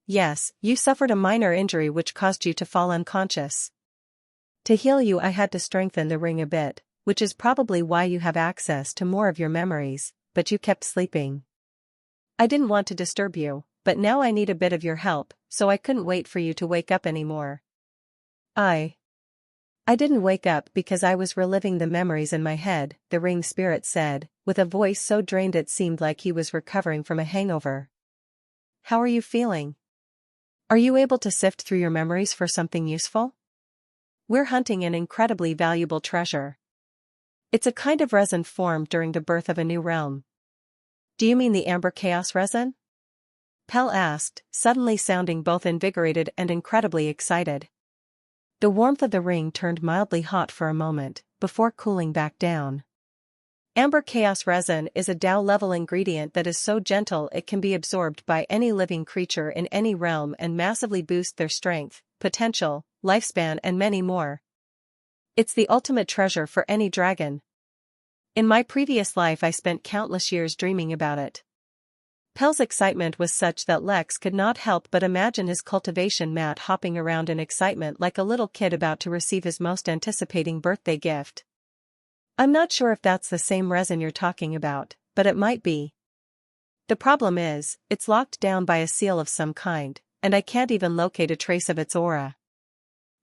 Yes, you suffered a minor injury which caused you to fall unconscious. To heal you I had to strengthen the ring a bit, which is probably why you have access to more of your memories, but you kept sleeping. I didn't want to disturb you, but now I need a bit of your help, so I couldn't wait for you to wake up anymore. I didn't wake up because I was reliving the memories in my head, the ring spirit said, with a voice so drained it seemed like he was recovering from a hangover. How are you feeling? Are you able to sift through your memories for something useful? We're hunting an incredibly valuable treasure. It's a kind of resin formed during the birth of a new realm. Do you mean the amber chaos resin? Pell asked, suddenly sounding both invigorated and incredibly excited. The warmth of the ring turned mildly hot for a moment, before cooling back down. Amber chaos resin is a Tao-level ingredient that is so gentle it can be absorbed by any living creature in any realm and massively boost their strength, potential, lifespan and many more. It's the ultimate treasure for any dragon. In my previous life I spent countless years dreaming about it. Pell's excitement was such that Lex could not help but imagine his cultivation mat hopping around in excitement like a little kid about to receive his most anticipating birthday gift. I'm not sure if that's the same resin you're talking about, but it might be. The problem is, it's locked down by a seal of some kind, and I can't even locate a trace of its aura.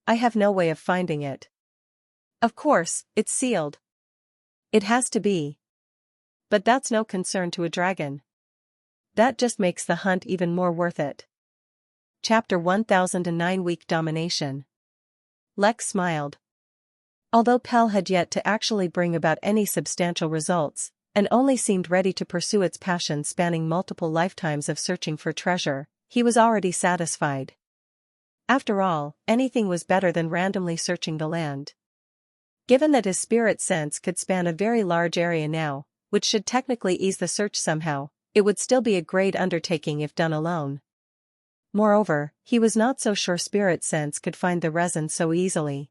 I have no way of finding it. Of course, it's sealed. It has to be. But that's no concern to a dragon. That just makes the hunt even more worth it. Chapter 1009 Weak Domination. Lex smiled. Although Pell had yet to actually bring about any substantial results, and only seemed ready to pursue its passion spanning multiple lifetimes of searching for treasure, he was already satisfied. After all, anything was better than randomly searching the land. Given that his spirit sense could span a very large area now, which should technically ease the search somehow, it would still be a great undertaking if done alone. Moreover, he was not so sure spirit sense could find the resin so easily.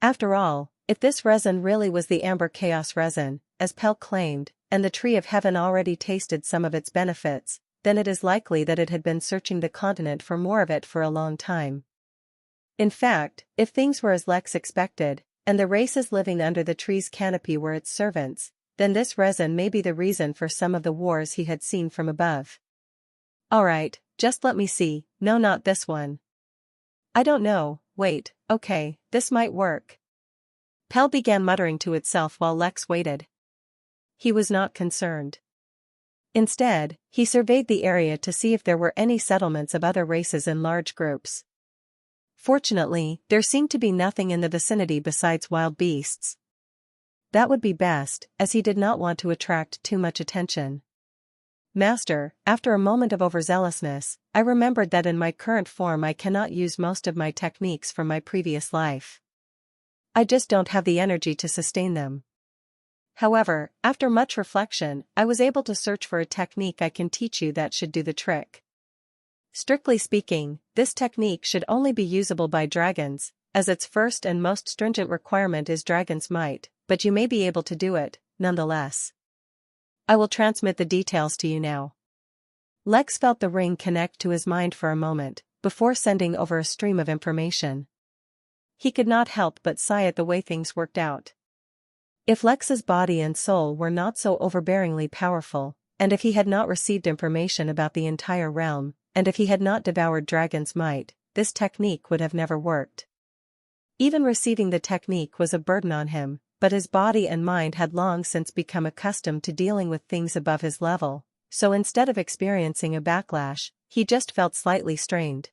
After all, if this resin really was the amber chaos resin, as Pell claimed, and the tree of heaven already tasted some of its benefits, then it is likely that it had been searching the continent for more of it for a long time. In fact, if things were as Lex expected, and the races living under the tree's canopy were its servants, then this resin may be the reason for some of the wars he had seen from above. Alright, just let me see, no, not this one. I don't know, wait, okay, this might work. Pell began muttering to itself while Lex waited. He was not concerned. Instead, he surveyed the area to see if there were any settlements of other races in large groups. Fortunately, there seemed to be nothing in the vicinity besides wild beasts. That would be best, as he did not want to attract too much attention. Master, after a moment of overzealousness, I remembered that in my current form I cannot use most of my techniques from my previous life. I just don't have the energy to sustain them. However, after much reflection, I was able to search for a technique I can teach you that should do the trick. Strictly speaking, this technique should only be usable by dragons, as its first and most stringent requirement is dragon's might, but you may be able to do it, nonetheless. I will transmit the details to you now. Lex felt the ring connect to his mind for a moment, before sending over a stream of information. He could not help but sigh at the way things worked out. If Lex's body and soul were not so overbearingly powerful, and if he had not received information about the entire realm, and if he had not devoured dragon's might, this technique would have never worked. Even receiving the technique was a burden on him, but his body and mind had long since become accustomed to dealing with things above his level, so instead of experiencing a backlash, he just felt slightly strained.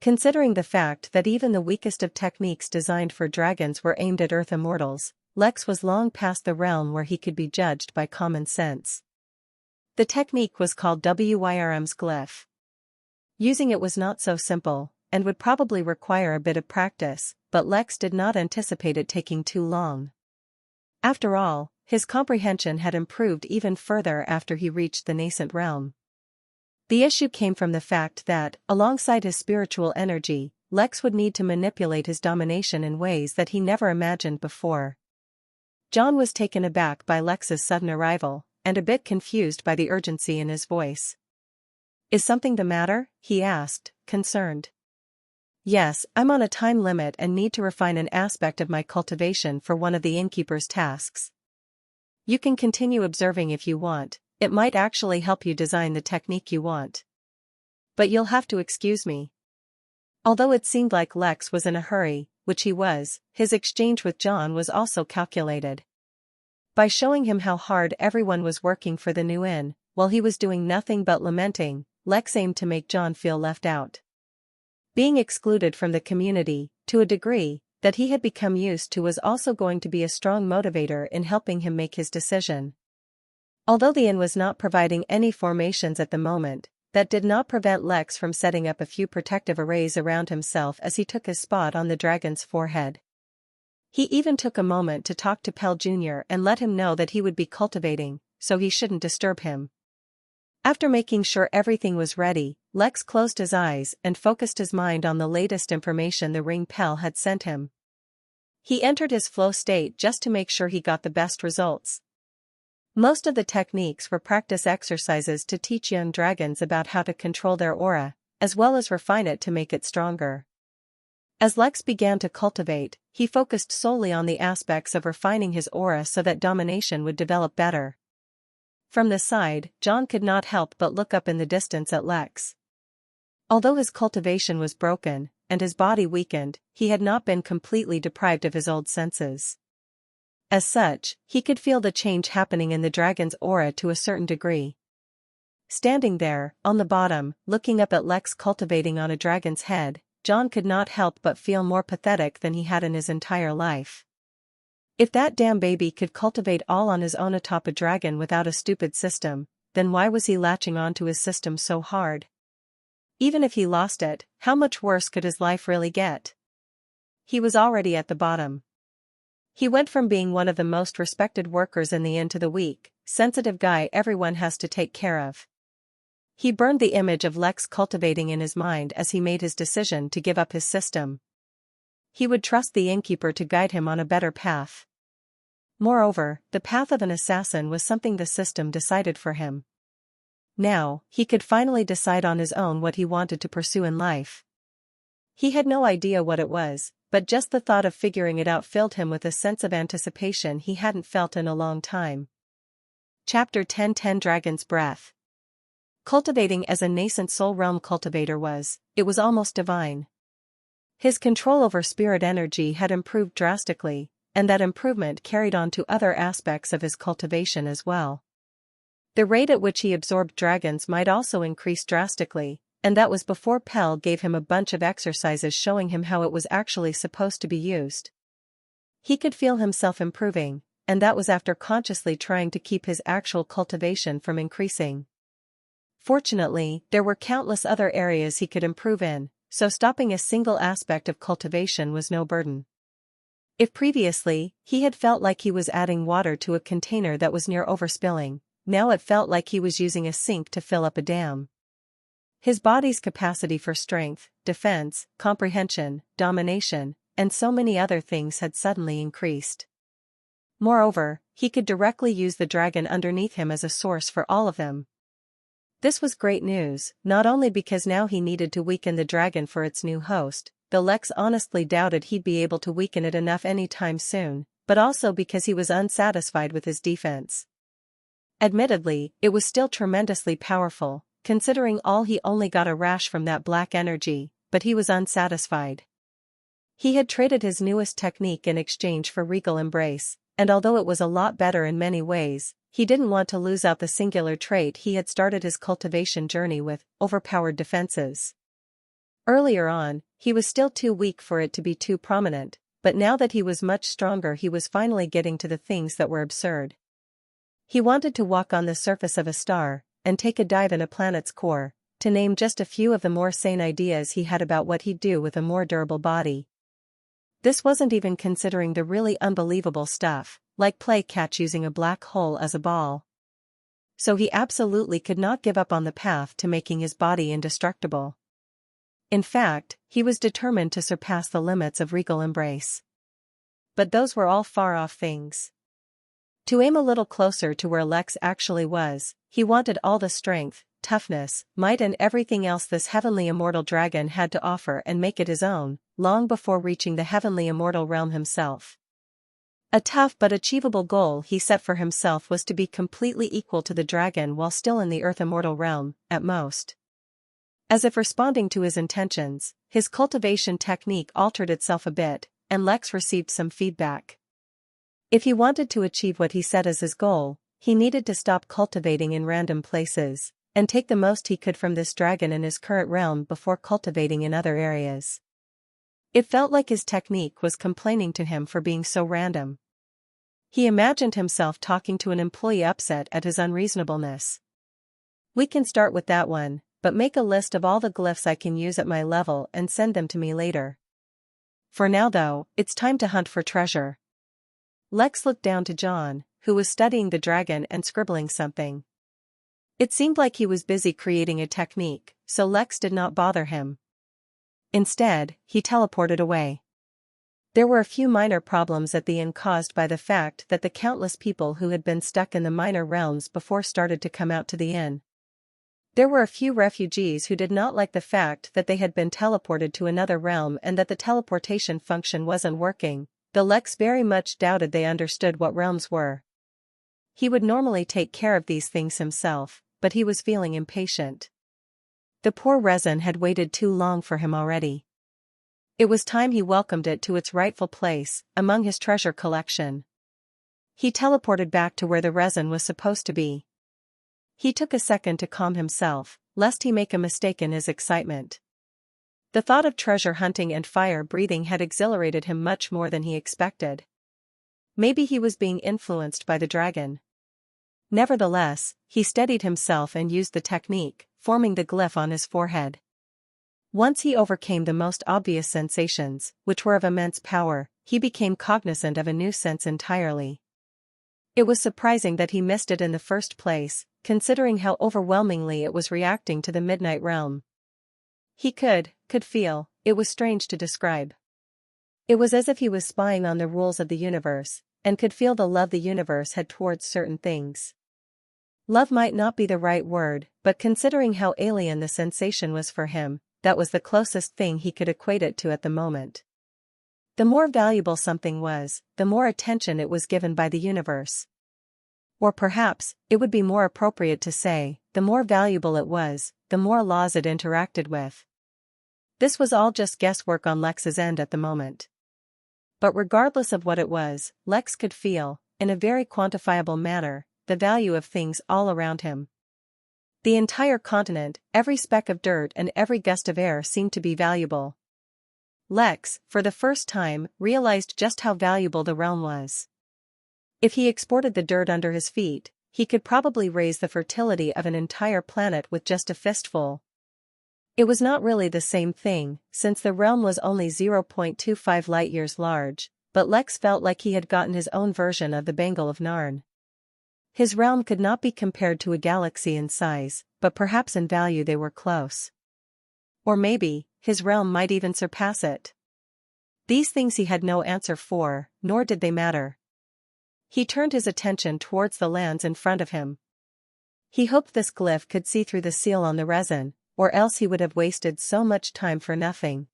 Considering the fact that even the weakest of techniques designed for dragons were aimed at Earth immortals, Lex was long past the realm where he could be judged by common sense. The technique was called Wyrm's glyph. Using it was not so simple, and would probably require a bit of practice, but Lex did not anticipate it taking too long. After all, his comprehension had improved even further after he reached the nascent realm. The issue came from the fact that, alongside his spiritual energy, Lex would need to manipulate his domination in ways that he never imagined before. John was taken aback by Lex's sudden arrival, and a bit confused by the urgency in his voice. "Is something the matter?" he asked, concerned. "Yes, I'm on a time limit and need to refine an aspect of my cultivation for one of the Innkeeper's tasks. You can continue observing if you want, it might actually help you design the technique you want. But you'll have to excuse me." Although it seemed like Lex was in a hurry, which he was, his exchange with John was also calculated. By showing him how hard everyone was working for the new inn, while he was doing nothing but lamenting, Lex aimed to make John feel left out. Being excluded from the community, to a degree that he had become used to, was also going to be a strong motivator in helping him make his decision. Although the inn was not providing any formations at the moment, that did not prevent Lex from setting up a few protective arrays around himself as he took his spot on the dragon's forehead. He even took a moment to talk to Pell Jr. and let him know that he would be cultivating, so he shouldn't disturb him. After making sure everything was ready, Lex closed his eyes and focused his mind on the latest information the ring Pell had sent him. He entered his flow state just to make sure he got the best results. Most of the techniques were practice exercises to teach young dragons about how to control their aura, as well as refine it to make it stronger. As Lex began to cultivate, he focused solely on the aspects of refining his aura so that domination would develop better. From the side, John could not help but look up in the distance at Lex. Although his cultivation was broken, and his body weakened, he had not been completely deprived of his old senses. As such, he could feel the change happening in the dragon's aura to a certain degree. Standing there, on the bottom, looking up at Lex cultivating on a dragon's head, John could not help but feel more pathetic than he had in his entire life. If that damn baby could cultivate all on his own atop a dragon without a stupid system, then why was he latching onto his system so hard? Even if he lost it, how much worse could his life really get? He was already at the bottom. He went from being one of the most respected workers in the inn to the weak, sensitive guy everyone has to take care of. He burned the image of Lex cultivating in his mind as he made his decision to give up his system. He would trust the innkeeper to guide him on a better path. Moreover, the path of an assassin was something the system decided for him. Now, he could finally decide on his own what he wanted to pursue in life. He had no idea what it was, but just the thought of figuring it out filled him with a sense of anticipation he hadn't felt in a long time. Chapter 10 Dragon's Breath. Cultivating as a nascent soul realm cultivator it was almost divine. His control over spirit energy had improved drastically, and that improvement carried on to other aspects of his cultivation as well. The rate at which he absorbed dragons might also increase drastically, and that was before Pell gave him a bunch of exercises showing him how it was actually supposed to be used. He could feel himself improving, and that was after consciously trying to keep his actual cultivation from increasing. Fortunately, there were countless other areas he could improve in, so stopping a single aspect of cultivation was no burden. If previously, he had felt like he was adding water to a container that was near overspilling, now it felt like he was using a sink to fill up a dam. His body's capacity for strength, defense, comprehension, domination, and so many other things had suddenly increased. Moreover, he could directly use the dragon underneath him as a source for all of them. This was great news, not only because now he needed to weaken the dragon for its new host, though Lex honestly doubted he'd be able to weaken it enough anytime soon, but also because he was unsatisfied with his defense. Admittedly, it was still tremendously powerful, considering all he only got a rash from that black energy, but he was unsatisfied. He had traded his newest technique in exchange for regal embrace, and although it was a lot better in many ways, he didn't want to lose out the singular trait he had started his cultivation journey with, overpowered defenses. Earlier on, he was still too weak for it to be too prominent, but now that he was much stronger he was finally getting to the things that were absurd. He wanted to walk on the surface of a star, and take a dive in a planet's core, to name just a few of the more sane ideas he had about what he'd do with a more durable body. This wasn't even considering the really unbelievable stuff, like play catch using a black hole as a ball. So he absolutely could not give up on the path to making his body indestructible. In fact, he was determined to surpass the limits of regal embrace. But those were all far-off things. To aim a little closer to where Lex actually was, he wanted all the strength, toughness, might and everything else this heavenly immortal dragon had to offer and make it his own, long before reaching the heavenly immortal realm himself. A tough but achievable goal he set for himself was to be completely equal to the dragon while still in the earth immortal realm, at most. As if responding to his intentions, his cultivation technique altered itself a bit, and Lex received some feedback. If he wanted to achieve what he set as his goal, he needed to stop cultivating in random places, and take the most he could from this dragon in his current realm before cultivating in other areas. It felt like his technique was complaining to him for being so random. He imagined himself talking to an employee upset at his unreasonableness. "We can start with that one, but make a list of all the glyphs I can use at my level and send them to me later. For now though, it's time to hunt for treasure." Lex looked down to John, who was studying the dragon and scribbling something. It seemed like he was busy creating a technique, so Lex did not bother him. Instead, he teleported away. There were a few minor problems at the inn caused by the fact that the countless people who had been stuck in the minor realms before started to come out to the inn. There were a few refugees who did not like the fact that they had been teleported to another realm and that the teleportation function wasn't working, though Lex very much doubted they understood what realms were. He would normally take care of these things himself, but he was feeling impatient. The poor resin had waited too long for him already. It was time he welcomed it to its rightful place, among his treasure collection. He teleported back to where the resin was supposed to be. He took a second to calm himself, lest he make a mistake in his excitement. The thought of treasure hunting and fire breathing had exhilarated him much more than he expected. Maybe he was being influenced by the dragon. Nevertheless, he steadied himself and used the technique, forming the glyph on his forehead. Once he overcame the most obvious sensations, which were of immense power, he became cognizant of a new sense entirely. It was surprising that he missed it in the first place, considering how overwhelmingly it was reacting to the midnight realm. He could feel, it was strange to describe. It was as if he was spying on the rules of the universe, and could feel the love the universe had towards certain things. Love might not be the right word, but considering how alien the sensation was for him, that was the closest thing he could equate it to at the moment. The more valuable something was, the more attention it was given by the universe. Or perhaps, it would be more appropriate to say, the more valuable it was, the more laws it interacted with. This was all just guesswork on Lex's end at the moment. But regardless of what it was, Lex could feel, in a very quantifiable manner, the value of things all around him. The entire continent, every speck of dirt and every gust of air seemed to be valuable. Lex, for the first time, realized just how valuable the realm was. If he exported the dirt under his feet, he could probably raise the fertility of an entire planet with just a fistful. It was not really the same thing, since the realm was only 0.25 light-years large, but Lex felt like he had gotten his own version of the Bangle of Narn. His realm could not be compared to a galaxy in size, but perhaps in value they were close. Or maybe, his realm might even surpass it. These things he had no answer for, nor did they matter. He turned his attention towards the lands in front of him. He hoped this glyph could see through the seal on the resin, or else he would have wasted so much time for nothing.